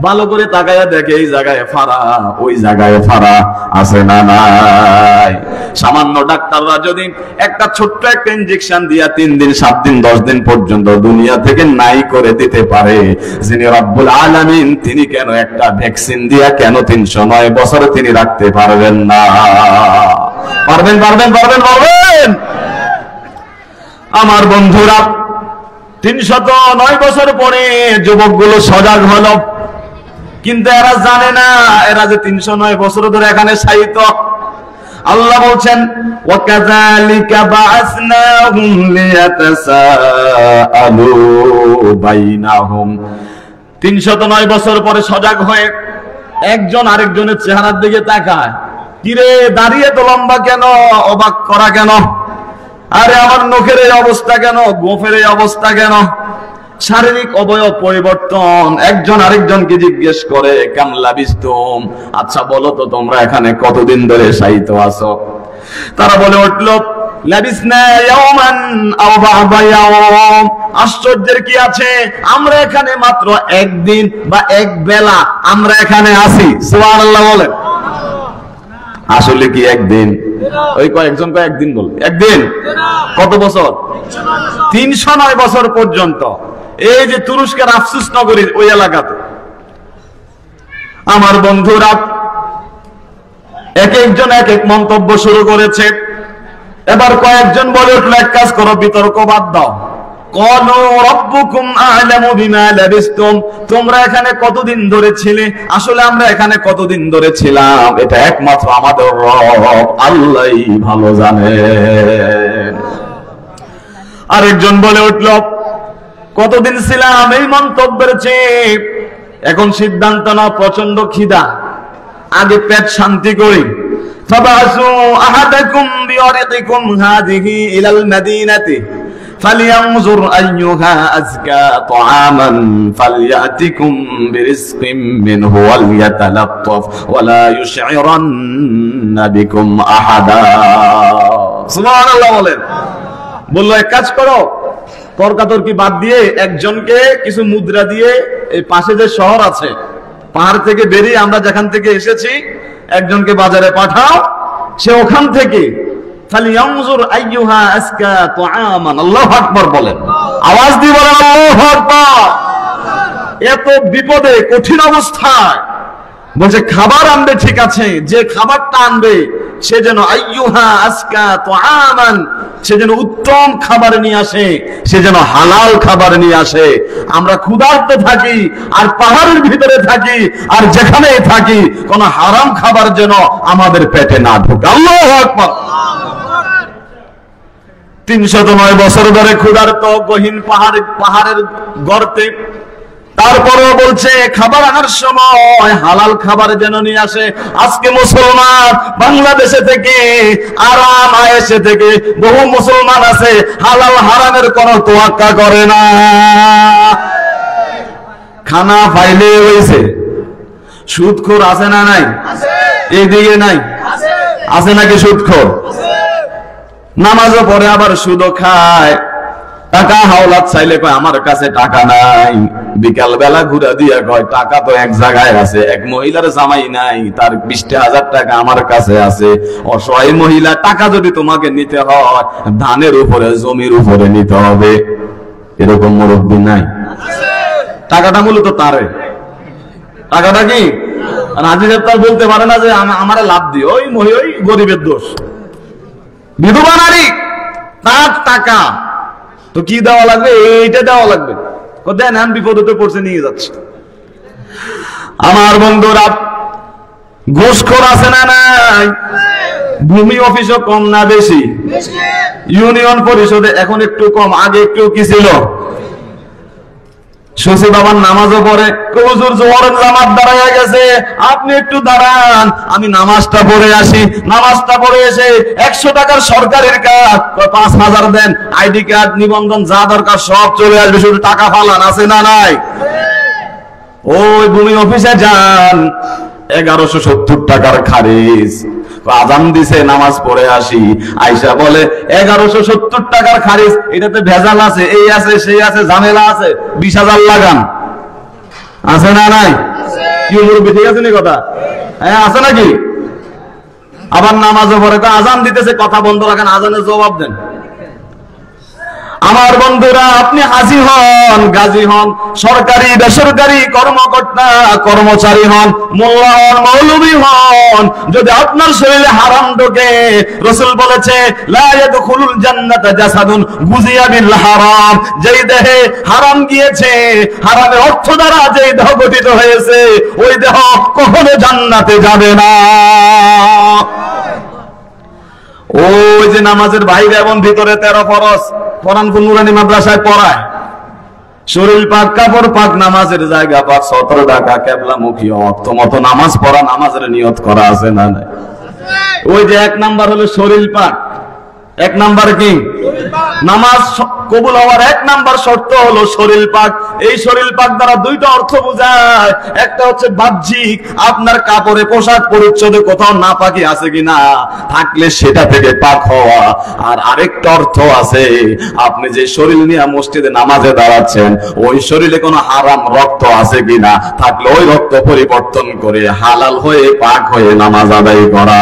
ভালো করে তাকায়া দেখে এই জায়গায় ফাড়া, ওই জায়গায় ফাড়া আছে না নাই। সামান্য ডাক্তাররা যদি একটা ছোট্ট একটা ইনজেকশন দিয়া 3 দিন 7 দিন 10 দিন পর্যন্ত দুনিয়া থেকে নাই করে দিতে পারে, যিনি রব্বুল আলামিন তিনি কেন একটা ভ্যাকসিন দিয়া কেন 309 বছর তিনি রাখতে পারবেন না? পারবেন পারবেন পারবেন পারবেন। আমার বন্ধুরা, 309 বছর পরে যুবকগুলো সজাগ হলো, কিন্তু এরা জানে না এরা যে 309 বছর ধরে এখানে শায়িত। আল্লাহ বলছেন ওয়াকাযালিকা বাআসনাহুম লিয়াতাসাআলু বাইনাহুম। 309 বছর পরে সজাগ হয়ে একজন আরেকজনের চেহারার দিকে তাকায়, কিরে দাঁড়িয়ে তো লম্বা কেন, অবাক করা কেন, আরে আমার নখের এই অবস্থা কেন, গোফের এই অবস্থা কেন, শারীরিক অবয়ব পরিবর্তন। একজন আরেকজনকে জিজ্ঞেস করে কামলা বিস্তুম, আচ্ছা বলো তো তোমরা এখানে কতদিন ধরে শায়িত আছো? তারা বলে উঠল লাবিসনা ইয়াওমান আও বা'দা ইয়াওম। আশ্চর্যের কি আছে, আমরা এখানে মাত্র একদিন বা এক বেলা আমরা এখানে আছি। সুবহানাল্লাহ বলেন। আসলে কি একদিন? ওই কয়েকজন কয়েকদিন বলে একদিন। কত বছর? 309 বছর পর্যন্ত। এই যে তুরস্কের আফসুস নগরীর ওই এলাকাতে আমার বন্ধুরা এক একজন এক এক মন্তব্য শুরু করেছে। এবার কয়েকজন বলে উঠলো এক কাজ করো, বিতর্ক বাদ দাও। ক্বালু রাব্বুকুম আ'লামু বিমা লাবিসতুম। তোমরা এখানে কতদিন ধরে ছিলে? আসলে আমরা এখানে কতদিন ধরে ছিলাম এটা একমাত্র আমাদের রব আল্লাহই ভালো জানেন। আরেকজন বলে উঠল কতদিন ছিলাম এই মন্তব্যের চেয়ে এখন সিদ্ধান্ত নাও, প্রচন্ড খিদা, আগে পেট শান্তি করি। ফাবাসু আহাদাকুম বিওয়ারিকুম হাযিহি ইলাল মাদিনাতি فلينظر أيها أزكى طعاما فليأتكم برزق منه وليتلطف ولا يشعرن بكم أحدا। সুবহানাল্লাহ বলেন। বললো এক কাজ করো, তর্কাতর্কি বাদ দিয়ে একজনকে কিছু মুদ্রা দিয়ে এই পাশে যে শহর আছে পাহাড় থেকে বেরিয়ে আমরা যেখান থেকে এসেছি একজনকে বাজারে পাঠাও, সে ওখান থেকে ফালিয়ানজুর আইয়ুহা আসকা তুআমান। আল্লাহু আকবার বলেন, আওয়াজ দিয়ে বলেন আল্লাহু আকবার। এত বিপদে কঠিন অবস্থায় বলছে খাবার আনবে, ঠিক আছে, যে খাবারটা আনবে সে যেন আইয়ুহা আসকা তুআমান, সে যেন উত্তম খাবার নিয়ে আসে, সে যেন হালাল খাবার নিয়ে আসে। আমরা ক্ষুধার্ত থাকি আর পাহাড়ের ভিতরে থাকি আর যেখানেই থাকি কোন হারাম খাবার যেন আমাদের পেটে না ঢোকে। আল্লাহু আকবার। 309 বছর ধরে ক্ষুধার্ত গহীন পাহাড়ের গর্তে, তারপরেও বলছে খাবার আনার সময় হালাল খাবার যেন নিয়ে আসে। আজকে মুসলমান বাংলাদেশে থেকে আরাম আয়েশে থেকে বহু মুসলমান আছে হালাল হারামের কোন তোয়াক্কা করে না। খানা পাইলে হয়েছে। সুদখোর আছে না নাই? এইদিকে নাই? আছে নাকি সুদখোর? নামাজও পড়ে আবার সুদও খায়, টাকা হাওলাত চাইলে কয় আমার কাছে টাকা নাই। বিকাল বেলা ঘুরা দিয়া কয় টাকা তো এক জায়গায় আছে, এক মহিলার জামাই নাই, তার 20,000 টাকা আমার কাছে আছে। অসহায় মহিলা, টাকা যদি তোমাকে নিতে হয় ধানের উপরে জমির উপরে নিতে হবে। এরকম মুরব্বি নাই? টাকাটা মূলত তারে, টাকাটা কি রাজি তার বলতে পারে না যে আমার লাভ দিও, ওই গরিবের দোষ। বিধবা নারী, তার টাকা তো কি দেওয়া লাগবে? এইটা দেওয়া লাগবে। দেন আমি বিপদে পড়ছে, নিয়ে যাচ্ছে। আমার বন্ধুরা ঘুষখোর আছে না নাই? ভূমি অফিসও কম না বেশি? ইউনিয়ন পরিষদে এখন একটু কম, আগে একটু কি ছিল? সচিব বাবার নামাজও পড়ে, হুজুর জোহরের জামাত দাঁড়ায় গেছে, আপনি একটু দাঁড়ান আমি নামাজটা পড়ে আসি। নামাজটা পড়ে এসে 100 টাকার সরকারের কাজ, 5,000 দেন, আইডি কার্ড নিবন্ধন যা দরকার সব চলে আসবে, শুধু টাকা ফালান। আছে না নাই? ওই ভূমি অফিসে যান, 1170 টাকার খারিজ। আজান দিছে, নামাজ পড়ে আসি, আইসা বলে 1170 টাকার খারিজ, এটাতে ভেজাল আছে, এই আছে সেই আছে, ঝামেলা আছে, 20,000 লাগান। আছে না নাই? কি মুরব্বী ঠিক আছে নি কথা? হ্যাঁ আছে নাকি? আবার নামাজও পড়ে, তো আজান দিতেছে কথা বন্ধ রাখেন, আজানের জবাব দেন। আমার বন্ধুরা, আপনি হাজি হন, গাজী হন, সরকারি বেসরকারি কর্মকর্তা কর্মচারী হন, মোল্লা হন, মৌলভী হন, যদি আপনার শরীরে হারাম ঢোকে, রাসূল বলেছে লা ইয়াদখুলুল জান্নাতা জাসাদুন গুজিয়া বিল হারাম, যেই দেহে হারাম গিয়েছে, হারামের অর্থ দ্বারা যেই দেহ গঠিত হয়েছে, ওই দেহ কখনো জান্নাতে যাবে না। ওই যে নামাজের বাইরে এবং ভিতরে 13 ফরজ কোরআনপুর নুরানি মাদ্রাসায় পড়ায়, শরীর পাক, কাপড় পাক, নামাজের জায়গা পাক, 17 টাকা কেবলামুখী অক্ত মতো নামাজ পড়া, নামাজের নিয়ত করা আছে না নাই? ওই যে 1 নাম্বার হলো শরীর পাক, 1 নাম্বার কি? নামাজ কবুল হওয়ার 1 নাম্বার শর্ত হলো শরীর পাক। এই শরীর পাক দ্বারা দুইটা অর্থ বোঝায়, একটা হচ্ছে বাহ্যিক, আপনার কাপড়ে পোশাক পরিচ্ছদে কোথাও নাপাকি আছে কিনা, থাকলে সেটা থেকে পাক হওয়া। আর আরেকটা অর্থ আছে, আপনি যে শরীর নিয়ে মসজিদে নামাজে দাঁড়াচ্ছেন, ওই শরীরে কোনো হারাম রক্ত আছে কিনা, থাকলে ওই রক্ত পরিবর্তন করে হালাল হয়ে পাক হয়ে নামাজ আদায় করা।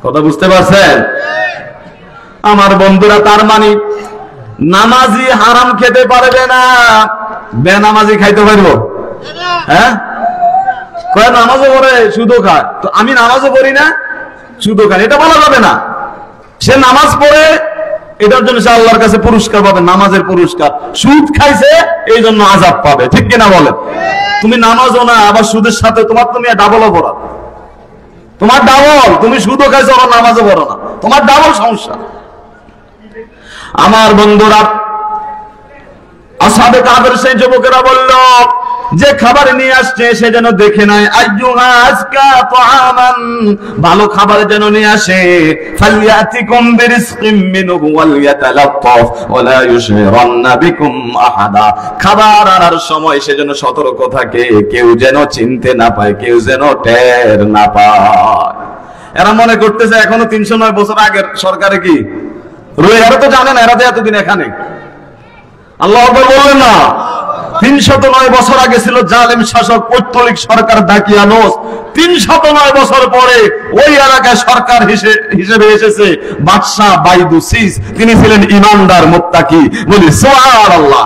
কথা বুঝতে পারছেন আমার বন্ধুরা? তার মানে নামাজি হারাম খেতে পারবে না, বেনামাজি খাইতে পারবো? হ্যাঁ, কয় নামাজও পড়ে সুদও খায়, তো আমি নামাজও পড়ি না সুদও খাই, এটা বলা যাবে না। সে নামাজ পড়ে, এটার জন্য সে আল্লাহর কাছে পুরস্কার পাবে, নামাজের পুরস্কার। সুদ খাইছে এই জন্য আযাব পাবে, ঠিক কিনা বলেন? তুমি নামাজও না, আবার সুদের সাথে তোমার তুমি ডাবল অপরাধ, তোমার ডাবল, তুমি সুদও খাইছো আবার নামাজও পড়ো না, তোমার ডাবল সমস্যা। আমার বন্ধুরা, আসহাবে কাহফের সেই যুবকেরা বলল, যে খাবার নিয়ে আসছে সে যেন দেখে নাই, আইয়ুহা আজকা তাআমান, ভালো খাবার যেন নিয়ে আসে, ফালিয়াতিকুম বিরিজকিম মিনহু ওয়াল ইয়াতালাত্তাফ ওয়ালা ইউশিরান্না বিকুম আহাদা, খাবার আনার সময় সে যেন সতর্ক থাকে, কেউ যেন চিনতে না পায়, কেউ যেন টের না পায়। এরা মনে করতেছে এখনো 309 বছর আগের সরকারে কি রয়ে, এরা তো জানেন এরা তো এতদিন এখানে। আল্লাহ আকবার বললেন না? 309 বছর আগে ছিল জালেম শাসক পৌত্তলিক সরকার দাকিয়ানোস, 309 বছর পরে ওই এলাকায় সরকার হিসেবে এসেছে বাদশাহ বাইদুসিস, তিনি ছিলেন ইমানদার মুত্তাকি, বলি সুবহানাল্লাহ।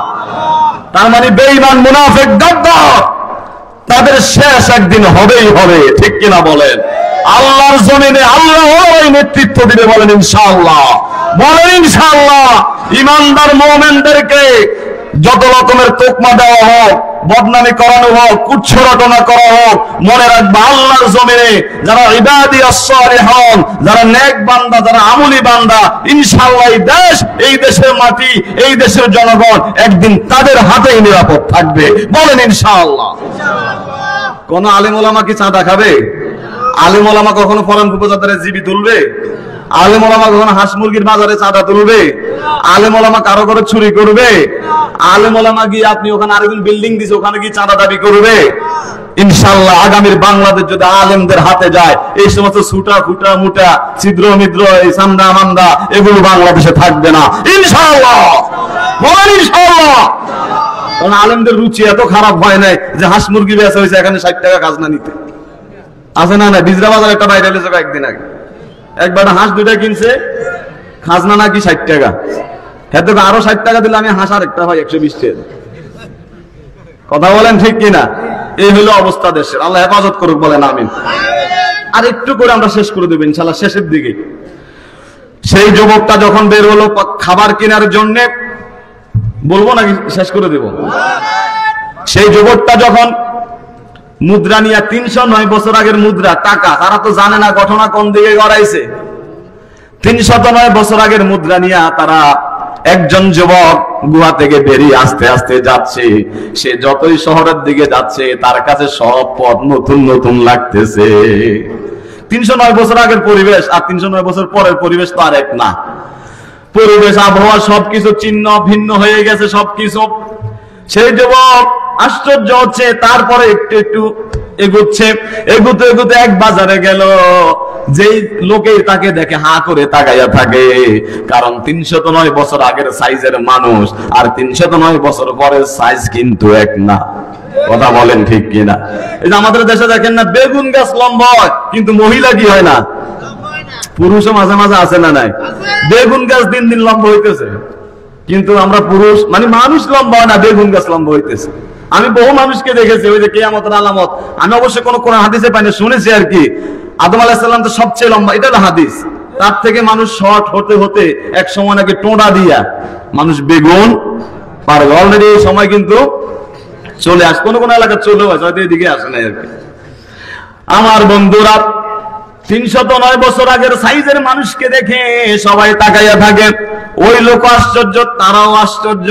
তার মানে বেঈমান মুনাফিক গাদ্দার, তাদের শেষ একদিন হবেই হবে, ঠিক কিনা বলেন? আল্লাহর জমিনে আল্লাহ ওই নেতৃত্ব দিবে, বলেন ইনশাআল্লাহ, বলেন ইনশাআল্লাহ। ইমানদার মুমিনদেরকে যত রকমের তোকমা দেওয়া হোক, বদনামি করানো হোক, কুচ্ছ রটনা করা হোক, মনে রাখবা আল্লাহর জমিনে যারা ইবাদিয়াস সালিহুন, যারা নেক বান্দা, যারা আমলি বান্দা, ইনশাআল্লাহ এই দেশের মাটি, এই দেশের জনগণ একদিন তাদের হাতেই নিরাপদ থাকবে, বলেন ইনশাআল্লাহ। কোন আলেম ওলামা কি চাঁদা খাবে? আলেম ওলামা কখনো ফরম উপজাতারে জীবী তুলবে? আলেম ওলামা কখনো হাঁস মুরগির বাজারে চাঁদা তুলবে? আলেম ওলামা কারো করে চুরি করবে? আলেম ওলামা গিয়ে আপনি ওখানে আরেকজন বিল্ডিং দিছে, ওখানে গিয়ে চাঁদা দাবি করবে? ইনশাআল্লাহ আগামীর বাংলাদেশ যদি আলেমদের হাতে যায়, এই সমস্ত ছুটা ফুটা মুটা ছিদ্র মিদ্র, এই সান্দা মান্দা, এগুলো বাংলাদেশে থাকবে না ইনশাআল্লাহ, বলেন ইনশাআল্লাহ। কারণ আলেমদের রুচি এত খারাপ হয় নাই যে হাঁস মুরগি বেচা হয়েছে এখানে 60 টাকা খাজনা নিতে, আছে না? না, বিজরা বাজার একটা ভাইরাল হয়েছে কয়েকদিন আগে, একবার হাঁস 2টা কিনছে, খাজনা নাকি 60 টাকা। হ্যাঁ, তো আরো 60 টাকা দিলে আমি হাঁস আর একটা হয় 120 টাকা। কথা বলেন ঠিক কিনা? এই হলো অবস্থা দেশের, আল্লাহ হেফাজত করুক, বলেন আমিন। আর একটু করে আমরা শেষ করে দেব ইনশাআল্লাহ, শেষের দিকে। সেই যুবকটা যখন বের হলো খাবার কেনার জন্য, বলবো নাকি শেষ করে দেব? সেই যুবকটা যখন মুদ্রা নিয়ে, 309 বছর আগের মুদ্রা, টাকা, তারা তো জানে না ঘটনা কোন দিকে গড়াইছে। 309 বছর আগের মুদ্রা নিয়ে তারা, একজন যুবক গুহা থেকে বেরিয়ে আস্তে আস্তে যাচ্ছে। সে যতই শহরের দিকে যাচ্ছে তার কাছে সব পথ নতুন নতুন লাগতেছে। 309 বছর আগের পরিবেশ আর 309 বছর পরের পরিবেশ তো আর এক না। পরিবেশ, আবহাওয়া, সবকিছু চিহ্ন ভিন্ন হয়ে গেছে সবকিছু। সেই যুবক আশ্চর্য হচ্ছে, তারপরে একটু একটু এগুচ্ছে, এগুতে এগুতে এক বাজারে গেল। যেই লোকে তাকে দেখে হা করে তাকাইয়া থাকে, কারণ 309 বছর আগের সাইজের মানুষ আর 309 বছর পরের সাইজ কিন্তু এক না। কথা বলেন ঠিক কিনা? এই যে আমাদের দেশে দেখেন না, বেগুন গাছ লম্বা হয় কিন্তু মহিলা কি হয় না, পুরুষও মাঝে মাঝে আছে না নাই? বেগুন গাছ দিন দিন লম্বা হইতেছে, কিন্তু আমরা পুরুষ মানে মানুষ লম্বা হয় না, বেগুন গাছ লম্বা হইতেছে। আমি বহু মানুষকে দেখেছি, ওই যে কিয়ামতের আলামত, আমি অবশ্যই কোনো কোরআন হাদিসে পাইনি, শুনেছি আর কি। আদম আলাইহিস সালাম তো সবচেয়ে লম্বা, এটা হলো হাদিস। তার থেকে মানুষ শর্ট হতে হতে এক সময় নাকি টোঁটা দিয়া মানুষ বেগুন পারবে। অলরেডি এই সময় কিন্তু চলে আসে, কোন কোন এলাকা চলে আসে, হয়তো এদিকে আসে না আর কি। আমার বন্ধুরা, 309 বছর আগের সাইজের মানুষকে দেখে সবাই তাকাইয়া থাকে। ওই লোক আশ্চর্য, তারাও আশ্চর্য।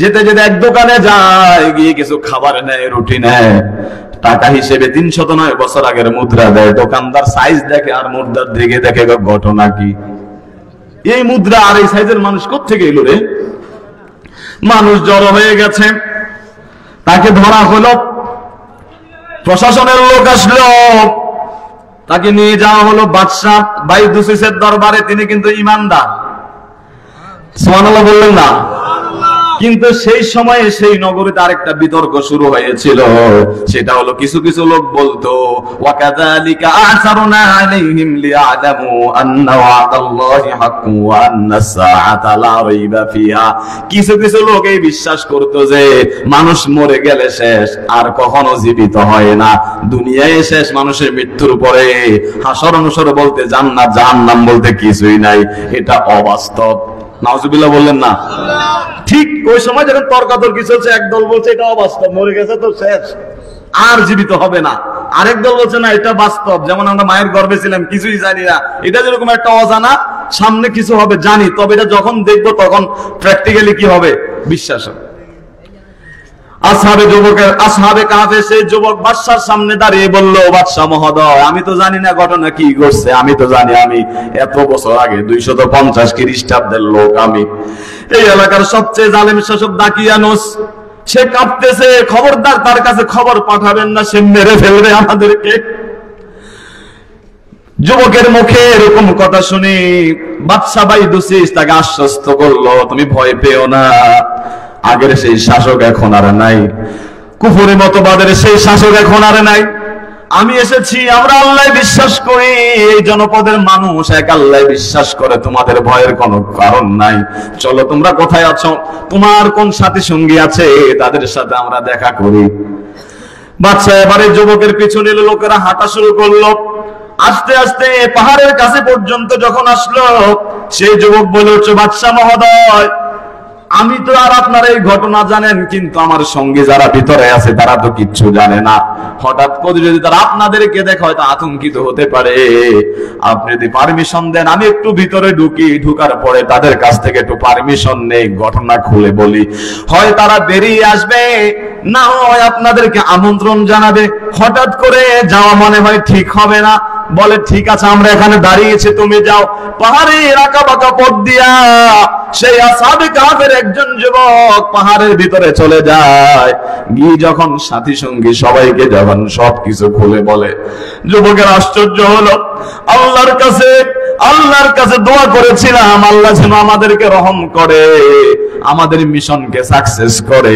যেতে যেতে এক দোকানে যায়, গিয়ে কিছু খাবার নেয়, রুটি নেয়, টাকা হিসেবে 309 বছর আগের মুদ্রা দেয়। দোকানদার সাইজ দেখে আর মুদ্রার দিকে দেখে, ঘটনা কি? এই মুদ্রা আর এই সাইজের মানুষ কোত্থেকে এলো রে? মানুষ জড়ো হয়ে গেছে, তাকে ধরা হলো। প্রশাসনের লোক আসলো, তাকে নিয়ে যাওয়া হলো বাদশাহ বাইদুসিসের দরবারে। তিনি কিন্তু ইমানদার, সুবহানাল্লাহ বললেন না? কিন্তু সেই সময়ে সেই নগরীতে আরেকটা বিতর্ক শুরু হয়েছিল। সেটা হলো, কিছু কিছু লোক বলতো, ওয়াকাযালিকা আ'সারনা আলাইহিম লিয়া'লামু আন্না ওয়া'দাল্লাহি হাক্কুন ওয়া আন্নাস সাআতা লা রাইবা ফিহা। কিছু কিছু লোক এই বিশ্বাস করতো যে মানুষ মরে গেলে শেষ, আর কখনো জীবিত হয় না, দুনিয়ায় শেষ, মানুষের মৃত্যুর পরে হাসর অনুসর বলতে, জান্নাত জাহান্নাম বলতে কিছুই নাই। এটা অবাস্তব। নাউজুবিল্লাহ বললেন না? ঠিক ওই সময় যখন তর্কাতর্কি চলছে, একদল বলছে এটা অবাস্তব, মরে গেছে তো শেষ, আর জীবিত হবে না। আরেক দল বলছে না, এটা বাস্তব। যেমন আমরা মায়ের গর্ভে ছিলাম, কিছুই জানি না, এটা যেরকম একটা অজানা, সামনে কিছু হবে জানি, তবে এটা যখন দেখবো তখন প্র্যাকটিক্যালি কি হবে, বিশ্বাস হবে। আসহাবে কাহফে সেই যুবক বাদশার সামনে দাঁড়িয়ে বলল, বাদশা মহোদয়, আমি তো জানি না ঘটনা কি ঘটছে, আমি তো জানি আমি এত বছর আগে 250 খ্রিস্টাব্দের লোক, আমি এই এলাকার সবচেয়ে জালেম শাসক দাকিয়ানুস, সে কাঁপতেছে, খবরদার তার কাছে খবর পাঠাবেন না, সে মেরে ফেলবে আমাদেরকে। যুবকের মুখে এরকম কথা শুনে বাদশা বাইদুসিস তাকে আশ্বস্ত করলো, তুমি ভয় পেও না, আগের সেই শাসক এখন আর নাই, কুফরি মতবাদের সেই শাসক এখন আর নাই। আমি এসেছি, আমরা আল্লাহ বিশ্বাস করি, এই জনপদের মানুষ এক আল্লাহ বিশ্বাস করে, তোমাদের ভয়ের কোনো কারণ নাই। চলো, তোমরা কোথায় আছো, তোমার কোন সাথী সঙ্গী আছে, তাদের সাথে আমরা দেখা করি। বাদশা এবারে যুবকের পিছু নিল, লোকেরা হাঁটা শুরু করলো। আস্তে আস্তে পাহাড়ের কাছে পর্যন্ত যখন আসলো, সেই যুবক বলে উঠছে, বাদশা মহোদয়, আমি তো আর আপনার এই ঘটনা জানেন, কিন্তু আমার সঙ্গে যারা ভিতরে আছে তারা তো কিচ্ছু জানে না। হঠাৎ করে যদি তারা আপনাদেরকে দেখে হয়তো আতঙ্কিত হতে পারে। আপনি যদি পারমিশন দেন, আমি একটু ভিতরে ঢুকি, ঢুকার পরে তাদের কাছ থেকে একটু পারমিশন নেই, ঘটনা খুলে বলি, হয় তারা বেরিয়ে আসবে, না হয় আপনাদেরকে আমন্ত্রণ জানাবে। হঠাৎ করে যাওয়া মনে হয় ঠিক হবে না। বলে, ঠিক আছে, আমরা এখানে দাঁড়িয়েছি, তুমি যাও। পাহাড়ে এলাকা বাঁকা পথ দিয়া সেই আসহাবে কাহফের একজন যুবক পাহাড়ের ভিতরে চলে যায়। গিয়ে যখন সাথী সঙ্গী সবাইকে যখন সবকিছু খুলে বলে, যুবকের আশ্চর্য হলো। আল্লাহর কাছে দোয়া করেছিলাম, আল্লাহ যেন আমাদেরকে রহম করে, আমাদের মিশনকে সাকসেস করে।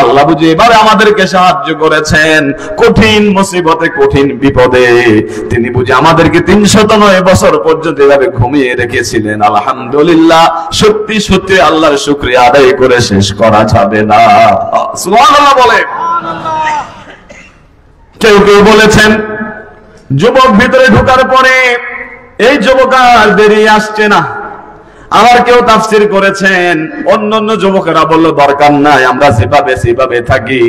আল্লাহ বুঝি এবারে আমাদেরকে সাহায্য করেছেন, কঠিন মুসিবতে, কঠিন বিপদে তিনি বুঝি আমাদেরকে 309 বছর পর্যন্ত এভাবে ঘুমিয়ে রেখেছিলেন। আলহামদুলিল্লাহ, সত্যি সত্যি আল্লাহর শুকরিয়া আদায় করে শেষ করা যাবে না। সুবহানাল্লাহ বলে। কেউ কেউ বলেছেন, যুবক ভিতরে ঢোকার পরে এই যুবক আর বেরিয়ে আসছে না। আবার কেউ তাফসীর করেছেন, অন্যান্য যুবকেরা বলল, দরকার নাই, আমরা যেভাবে থাকি,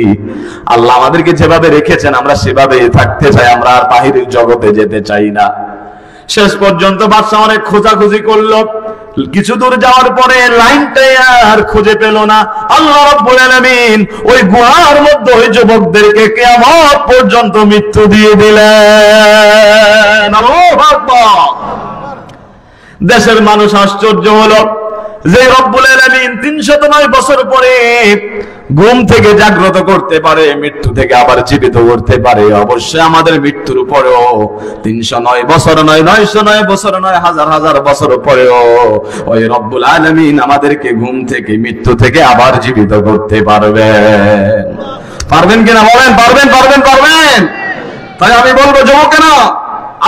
আল্লাহ আমাদেরকে যেভাবে রেখেছেন আমরা সেভাবে থাকতে চাই, আমরা আর বাহিরের জগতে যেতে চাই না। শেষ পর্যন্ত বাদশা অনেক খোঁজাখুঁজি করলো। কিছু দূর যাওয়ার পরে লাইনটাই আর খুঁজে পেল না। আল্লাহ রাব্বুল আলামিন ওই গুহার মধ্যে ওই যুবকদেরকে কিয়ামত পর্যন্ত মৃত্যু দিয়ে দিলেন। আল্লাহু আকবার। দেশের মানুষ আশ্চর্য হলো যে রব্বুল আলামিন 309 বছর পরে ঘুম থেকে জাগ্রত করতে পারে, মৃত্যু থেকে আবার জীবিত করতে পারে। অবশ্যই আমাদের মৃত্যুর পরেও 309 বছর নয়, 909 বছর নয়, হাজার হাজার বছর পরেও ওই রব্বুল আলামিন আমাদেরকে ঘুম থেকে, মৃত্যু থেকে আবার জীবিত করতে পারবেন। পারবেন কিনা বলেন? পারবেন পারবেন পারবেন। তাই আমি বলবো যুবকেরা,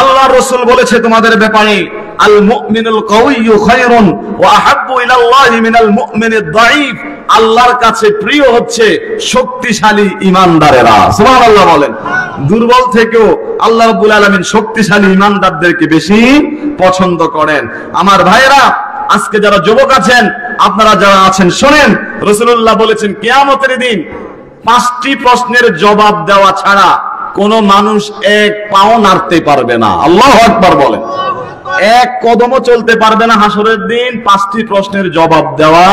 আল্লাহর রাসূল বলেছে তোমাদের ব্যাপারে, আল মুমিনুল কাওয়িয়্যু খায়রুন ওয়া আহাব্বু ইলাল্লাহি মিনাল মুমিনিদ দাঈফ। আল্লাহর কাছে প্রিয় হচ্ছে শক্তিশালী ঈমানদারেরা। সুবহানাল্লাহ বলেন। দুর্বল থেকেও আল্লাহ রাব্বুল আলামিন শক্তিশালী ঈমানদারদেরকে বেশি পছন্দ করেন। আমার ভাইরা, আজকে যারা যুবক আছেন, আপনারা যারা আছেন শুনেন, রাসূলুল্লাহ বলেছেন কিয়ামতের দিন 5টি প্রশ্নের জবাব দেওয়া ছাড়া কোন মানুষ এক পাও নাড়তে পারবে না। আল্লাহু আকবার বলেন। এক কদমও চলতে পারবে না হাসরের দিন 5টি প্রশ্নের জবাব দেওয়া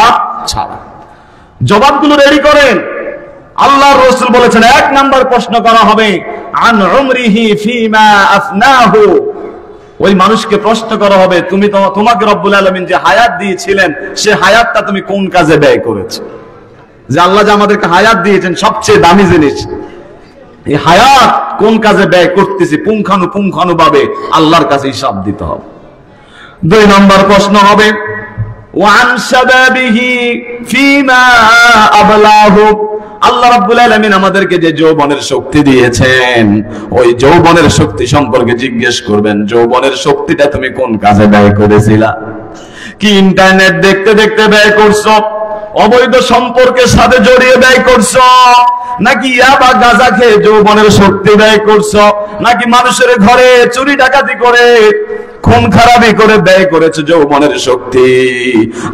ছাড়া। জবাবগুলো রেডি করেন। আল্লাহর রাসূল বলেছেন 1 নাম্বার প্রশ্ন করা হবে আন উমরিহি ফিমা আফনাহু। ওই মানুষকে প্রশ্ন করা হবে, তুমি তোমাকে রব্বুল আলামিন যে হায়াত দিয়েছিলেন, সে হায়াতটা তুমি কোন কাজে ব্যয় করেছো? যে আল্লাহ যে আমাদেরকে হায়াত দিয়েছেন, সবচেয়ে দামি জিনিস, এই হায়াত কোন কাজে ব্যয় করতেছি পুঙ্খানুপুঙ্খানুভাবে আল্লাহর কাছে হিসাব দিতে হবে। 2 নম্বর প্রশ্ন হবে ওয়ান শাবাবিহি ফিমা আবলাহু। আল্লাহ রাব্বুল আলামিন আমাদেরকে যে যৌবনের শক্তি দিয়েছেন, ওই যৌবনের শক্তি সম্পর্কে জিজ্ঞেস করবেন, যৌবনের শক্তিটা তুমি কোন কাজে ব্যয় করেছিলা? কি ইন্টারনেট দেখতে দেখতে ব্যয় করছো? অবৈধ সম্পর্কের সাথে জড়িয়ে ব্যয় করছো? নাকি ইয়াবা গাঁজা খেয়ে যৌবনের শক্তি ব্যয় করছো? নাকি মানুষের ঘরে চুরি ডাকাতি করে খুন খারাপি করে ব্যয় করেছো যৌবনের শক্তি?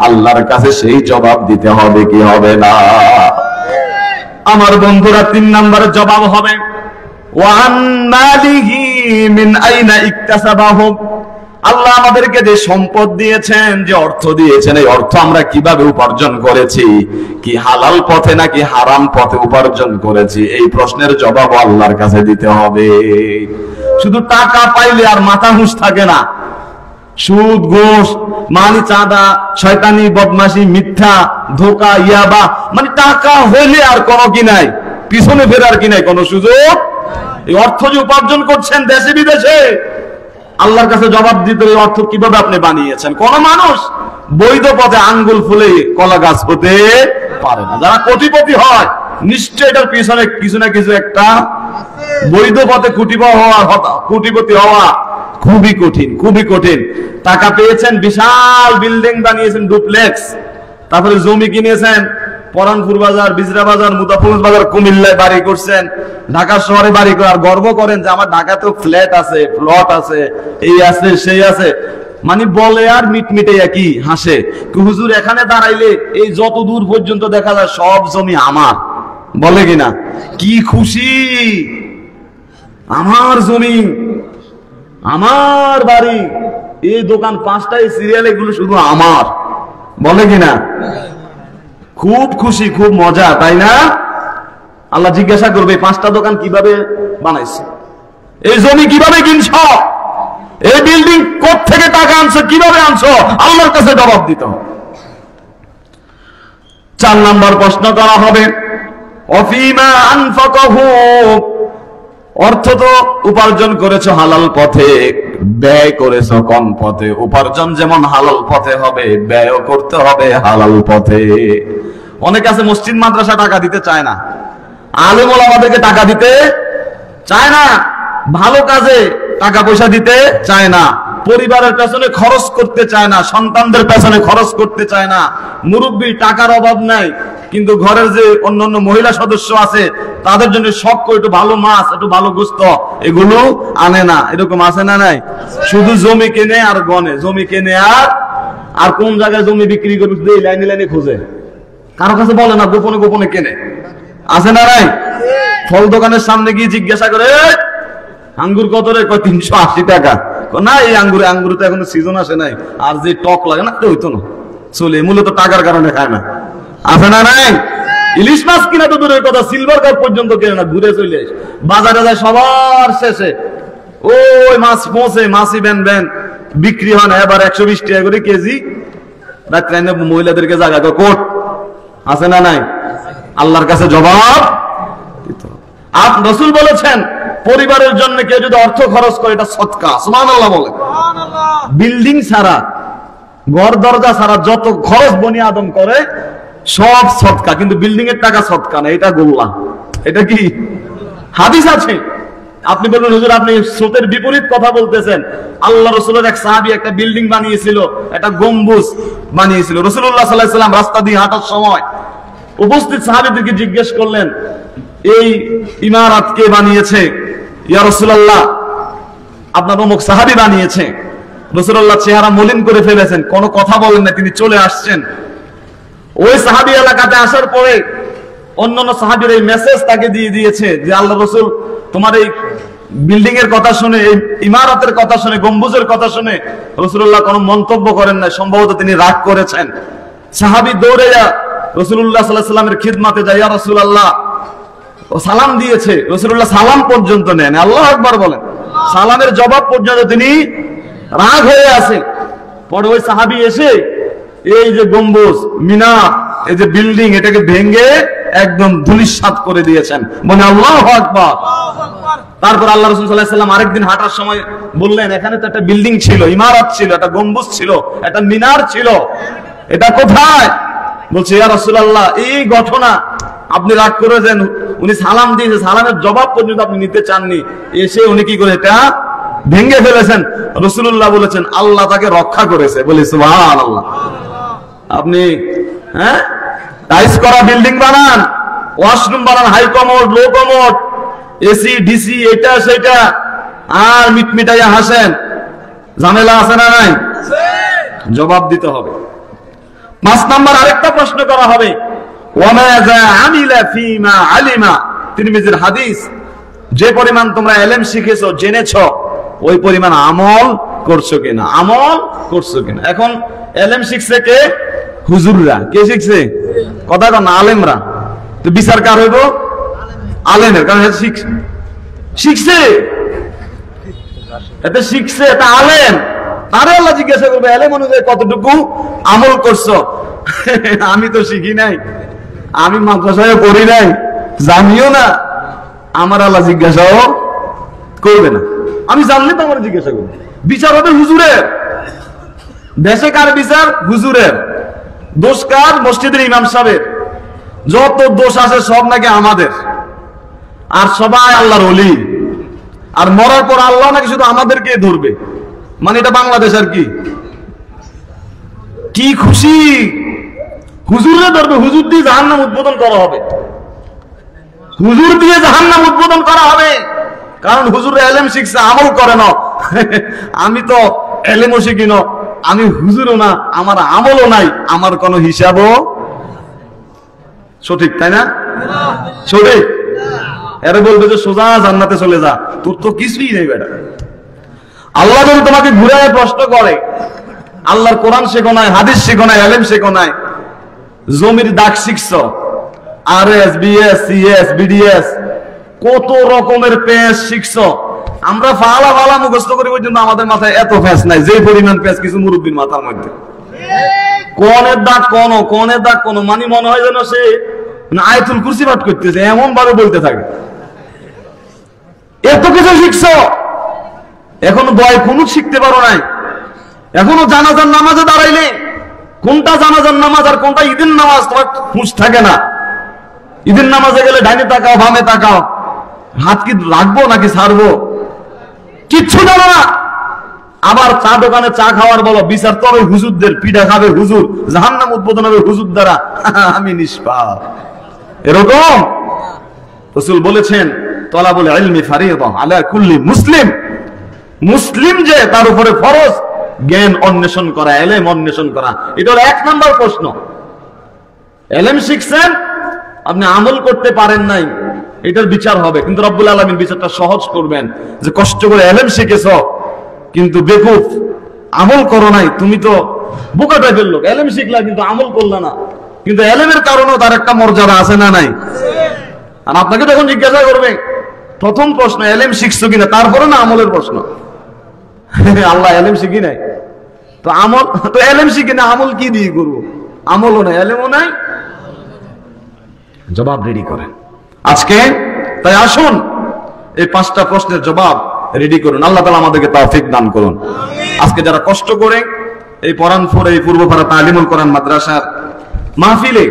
আল্লাহর কাছে সেই জবাব দিতে হবে কি হবে না? আমার বন্ধুরা, 3 নম্বরের জবাব হবে ওয়ান মালিহি মিন আইনা ইকতাসাবাহু। আল্লাহ আমাদেরকে যে সম্পদ দিয়েছেন, যে অর্থ দিয়েছেন, এই অর্থ আমরা কিভাবে উপার্জন করেছি? কি হালাল পথে নাকি হারাম পথে উপার্জন করেছি? এই প্রশ্নের জবাব আল্লাহর কাছে দিতে হবে। শুধু টাকা পাইলে আর মাথা হুঁশ থাকে না। সুদ, ঘুষ, মানি, চাঁদা, শয়তানি, বদমাশি, মিথ্যা, ধোঁকা, ইয়াবা, মানে টাকা হইলে আর কোনো কি নাই, পিছনে ফেরার কি নাই কোনো সুযোগ। এই অর্থ যে উপার্জন করছেন দেশে বিদেশে, আল্লাহর কাছে জবাব দিতে হবে অর্থ কিভাবে আপনি বানিয়েছেন। কোন মানুষ বৈধ পথে আঙ্গুল ফুলে কলা গাছ হতে পারে না। যারা কোটিপতি হয়, নিশ্চয় এটার পিছনে কিছু না কিছু একটা, বৈধ পথে কোটিপতি হওয়া খুবই কঠিন, খুবই কঠিন। টাকা পেয়েছেন, বিশাল বিল্ডিং বানিয়েছেন, ডুপ্লেক্স, তারপরে জমি কিনেছেন, পরানপুর বাজার, বিজরা বাজার, মুদাফুল বাজার, কুমিল্লায় বাড়ি করছেন, ঢাকা শহরে বাড়ি করে আর গর্ব করেন যে আমার ঢাকাতেও ফ্ল্যাট আছে, প্লট আছে, এই আছে সেই আছে। মানে বলে আর মিটমিটে একই হাসে। হুজুর এখানে দাঁড়াইলে এই যত দূর পর্যন্ত দেখা যায় সব জমি আমার, বলে কিনা? কি খুশি, আমার জমি, আমার বাড়ি, এই দোকান 5টাই সিরিয়াল, এগুলো শুধু আমার, বলে কিনা? খুব খুশি, খুব মজা, তাই না? আল্লাহ জিজ্ঞাসা করবে 5টা দোকান কিভাবে বানাইছে, এই জমি কিভাবে কিনছ, এই বিল্ডিং কোত্থেকে টাকা আনছো, কিভাবে আনছো? আল্লাহর কাছে জবাব দিতে হবে। 4 নম্বর প্রশ্ন করা হবে অফিমা আনফাকাহু। অর্থ তো উপার্জন করেছো হালাল পথে, ব্যয় করেছো কোন পথে? উপার্জন যেমন হালাল পথে হবে, ব্যয় করতে হবে হালাল পথে। অনেক আছে মসজিদ মাদ্রাসা টাকা দিতে চায় না, আলেম ওলামাদেরকে টাকা দিতে চায় না, ভালো কাজে টাকা পয়সা দিতে চায় না, পরিবারের পেছনে খরচ করতে চায় না, সন্তানদের পেছনে খরচ করতে চায় না। মুরব্বী টাকার অভাব নাই, কিন্তু ঘরের যে অন্যান্য মহিলা সদস্য আছে তাদের জন্য শখ করে একটু ভালো মাছ, একটু ভালো গোস্ত, এগুলো আনে না। এরকম আছে না নাই? শুধু জমি কেনে আর গনে, জমি কেনে আর কোন জায়গায় জমি বিক্রি করবে লাইনে লাইনে খোঁজে, কারো কাছে বলে না, গোপনে গোপনে কেনে। আছে না নাই? ফল দোকানের সামনে গিয়ে জিজ্ঞাসা করে আঙ্গুর কত রে? 380 টাকা। না, এই আঙ্গুর তো এখনো সিজন আসে নাই, আর যে টক লাগে না হইতো না, চলে মূলত টাকার কারণে খায় না। আছে না নাই? ইলিশ মাছ কিনা তো দূরের কথা, সিলভার কাপ পর্যন্ত কেনে না, ঘুরে চলে বাজারে যায় সবার শেষে। ওই মাছ পৌঁছে, মাছই ব্যান বিক্রি হয় না, এবার 120 টাকা করে কেজি। রাত্রে মহিলাদেরকে জায়গা কোট। আছে না নাই? আল্লাহর কাছে জবাব দিতে হবে। রাসূল বলেছেন পরিবারের জন্য কেউ যদি অর্থ খরচ করে এটা সদকা। সুবহানাল্লাহ বলে। বিল্ডিং ছাড়া, ঘর দরজা ছাড়া যত খরচ বনি আদম করে সব সদকা, কিন্তু বিল্ডিং এর টাকা সদকা না, এটা গোল্লা। এটা কি হাদিস আছে? আপনি বলবেন হুজুর আপনি স্রোতের বিপরীত কথা বলতেছেন। আল্লাহ রাসূলের এক সাহাবী একটা বিল্ডিং বানিয়েছিল, একটা গম্বুজ বানিয়েছিল। রাসূলুল্লাহ সাল্লাল্লাহু আলাইহি ওয়াসাল্লাম রাস্তা দিয়ে হাঁটার সময় উপস্থিত সাহাবীদেরকে জিজ্ঞেস করলেন, এই ইমারত কে বানিয়েছে? ইয়া রাসূলুল্লাহ, আপনার অমুক সাহাবী বানিয়েছে। রাসূলুল্লাহ চেহারা মলিন করে ফেলেছেন, কোনো কথা বলেন না, তিনি চলে আসছেন। ওই সাহাবী এলাকাতে আসার পরে অন্যান্য সাহাবীর এই মেসেজ তাকে দিয়ে দিয়েছে যে আল্লাহ রাসূল তোমার এই বিল্ডিং এর কথা শুনে, এই ইমারতের কথা শুনে, গম্বুজের কথা শুনে রাসূলুল্লাহ কোনো মন্তব্য করেন না, সম্ভবত তিনি রাগ করেছেন। সাহাবী দৌড়ে রাসূলুল্লাহ সাল্লাল্লাহু আলাইহি ওয়াসাল্লামের খিদমতে যায়, ইয়া রাসূলুল্লাহ, ও সালাম দিয়েছে। রাসূলুল্লাহ সালাম পর্যন্ত নেন, আল্লাহু আকবার বলেন, সালামের জবাব পর্যন্ত তিনি রাগ হয়ে আছে। পরে ওই সাহাবী এসে এই যে গম্বুজ, মিনার, এই যে বিল্ডিং, এটাকে ভেঙে একদম ধূলিসাৎ করে দিয়েছেন। বলে আল্লাহু আকবার। তারপর আল্লাহ রাসূল সাল্লাল্লাহু আলাইহি ওয়াসাল্লাম আরেকদিন হাঁটার সময় বললেন, এখানে তো একটা বিল্ডিং ছিল, ইমারত ছিল, একটা গম্বুজ ছিল, একটা মিনার ছিল, এটা কোথায়? বলছে ইয়া রাসূলুল্লাহ, এই ঘটনা আপনি রাগ করেছেন, উনি সালাম দিয়েছে, সালামের জবাব পর্যন্ত আপনি নিতে চাননি, এসে উনি কি করে এটা ভেঙে ফেলেছেন। রাসূলুল্লাহ বলেছেন আল্লাহ তাকে রক্ষা করেছে। বলি সুবহানাল্লাহ। আপনি টাইস করা বিল্ডিং বানান, ওয়াশরুম বানান, high commode, low commode, AC DC, এটা সেটা, আর মিটমিটাইয়া হাসেন, ঝামেলা আছে না নাই? জবাব দিতে হবে। 5 নাম্বার আরেকটা প্রশ্ন করা হবে, ওয়ামাযা আমিলা ফীমা আলিমা। তিরমিজির হাদিস, যে পরিমাণ তোমরা ইলম শিখেছো, জেনেছো, ওই পরিমাণ আমল করছো কিনা, আমল করছো কিনা। এখন ইলম শিখছে কে? হুজুররা। কে শিখছে? কথা কন না, আলেমরা। তো বিচার কার হইব? আলেমের, কারণ শিখছে, এতে শিখছে, এটা আলেম। তারে আল্লাহ জিজ্ঞাসা করবে ইলম অনুযায়ী কতটুকু আমল করছো। আমি তো শিখি নাই, আমি মাদ্রাসায় পড়ি নাই, জানিও না, আমার আল্লাহ জিজ্ঞাসাও করবে না। আমি জানলে তো আমার জিজ্ঞাসা করবে। বিচার হবে হুজুরের। দেশে কার বিচার? হুজুরের। দোষ কার? মসজিদের ইমাম সাহেবের। যত দোষ আছে সব নাকি আমাদের, আর সবাই আল্লাহর ওলি, আর মরার পর আল্লাহ নাকি শুধু আমাদেরকে ধরবে। মানে এটা বাংলাদেশ আর কি, কি খুশি, হুজুরে ধরবে, হুজুর দিয়ে জাহান্নাম উদ্বোধন করা হবে, হুজুর দিয়ে জাহান্নাম উদ্বোধন করা হবে। কারণ হুজুর ইলম শিখছে, আমল করে না। আমি তো ইলমও শিখি না, আমি হুজুরও না, আমার আমলও নাই, আমার কোনো হিসাবও সঠিক, তাই না? সঠিক। এরা বলবে যে সোজা জান্নাতে চলে যা, তোর তো কিছুই নেই বেটা। আল্লাহ যদি তোমাকে ঘুরায় প্রশ্ন করে, আল্লাহর কোরআন শেখো নাই, হাদিস শেখো নাই, ইলম শেখো নাই, জমির দাগ শিখছো, আরএস, বিএস, সিএস, বিডিএস, কত রকমের পেঁচ শিখছো। আমরা ফালা ফালা মুখস্থ করি পর্যন্ত আমাদের মাথায় এত পেঁচ নাই, যে পরিমাণ পেঁচ কিছু মুরব্বীর মাথার মধ্যে। কোনের দাগ কোন, কোনের দাগ কোন, মানে মনে হয় যেন সে আয়াতুল কুরসি পাঠ করতেছে, এমন ভাবে বলতে থাকে। এত কিছু শিখছো, এখনো দয় কুনুত শিখতে পারো নাই। এখনো জানাজার নামাজে দাঁড়াইলে কোনটা জানাজার নামাজ আর কোনটা ঈদের নামাজ তোমার হুঁশ থাকে না। ঈদের নামাজে গেলে ডাইনে তাকাও, বামে তাকাও, হাত কি রাখবো নাকি ছাড়বো, কিচ্ছু জানো না। আবার চা দোকানে চা খাওয়ার বলো, বিচার তো হবে হুজুরদের, পিঠা খাবে হুজুর, জাহান্নাম উদ্বোধন হবে হুজুর দ্বারা, আমি নিষ্পাপ। এরকম রাসূল বলেছেন, তলাবুল ইলমি ফারিদা আলা কুল্লি মুসলিম। মুসলিম যে তার উপরে ফরজ জ্ঞান অন্বেষণ করা, ইলম অন্বেষণ করা। এটা হলো 1 নাম্বার প্রশ্ন। ইলম শিখছেন, আপনি আমল করতে পারেন নাই, এটার বিচার হবে। কিন্তু রব্বুল আলামিন বিচারটা সহজ করবেন, যে কষ্ট করে ইলম শিখেছো কিন্তু বেকুফ, আমল করো নাই, তুমি তো বোকা টাইপের লোক। ইলম শিখলা কিন্তু আমল করলা না, কিন্তু ইলমের কারণেও তার একটা মর্যাদা আছে না নাই? আর আপনাকে তখন জিজ্ঞাসা করবে, প্রথম প্রশ্ন ইলম শিখছো কিনা, তারপরে না আমলের প্রশ্ন। আল্লাহ ইলম শিখি নাই তো আমল, তো ইলম শিখি না, আমল কি দিয়ে করবো? আমলও নাই, ইলমও নাই। জবাব রেডি করেন আজকে। তাই আসুন এই 5টা প্রশ্নের জবাব রেডি করুন। আল্লাহ তাআলা আমাদেরকে তৌফিক দান করুন। আজকে যারা কষ্ট করে এই পরানপুর, এই পূর্বপাড়া তালিমুল কোরআন মাদ্রাসার মাহফিলে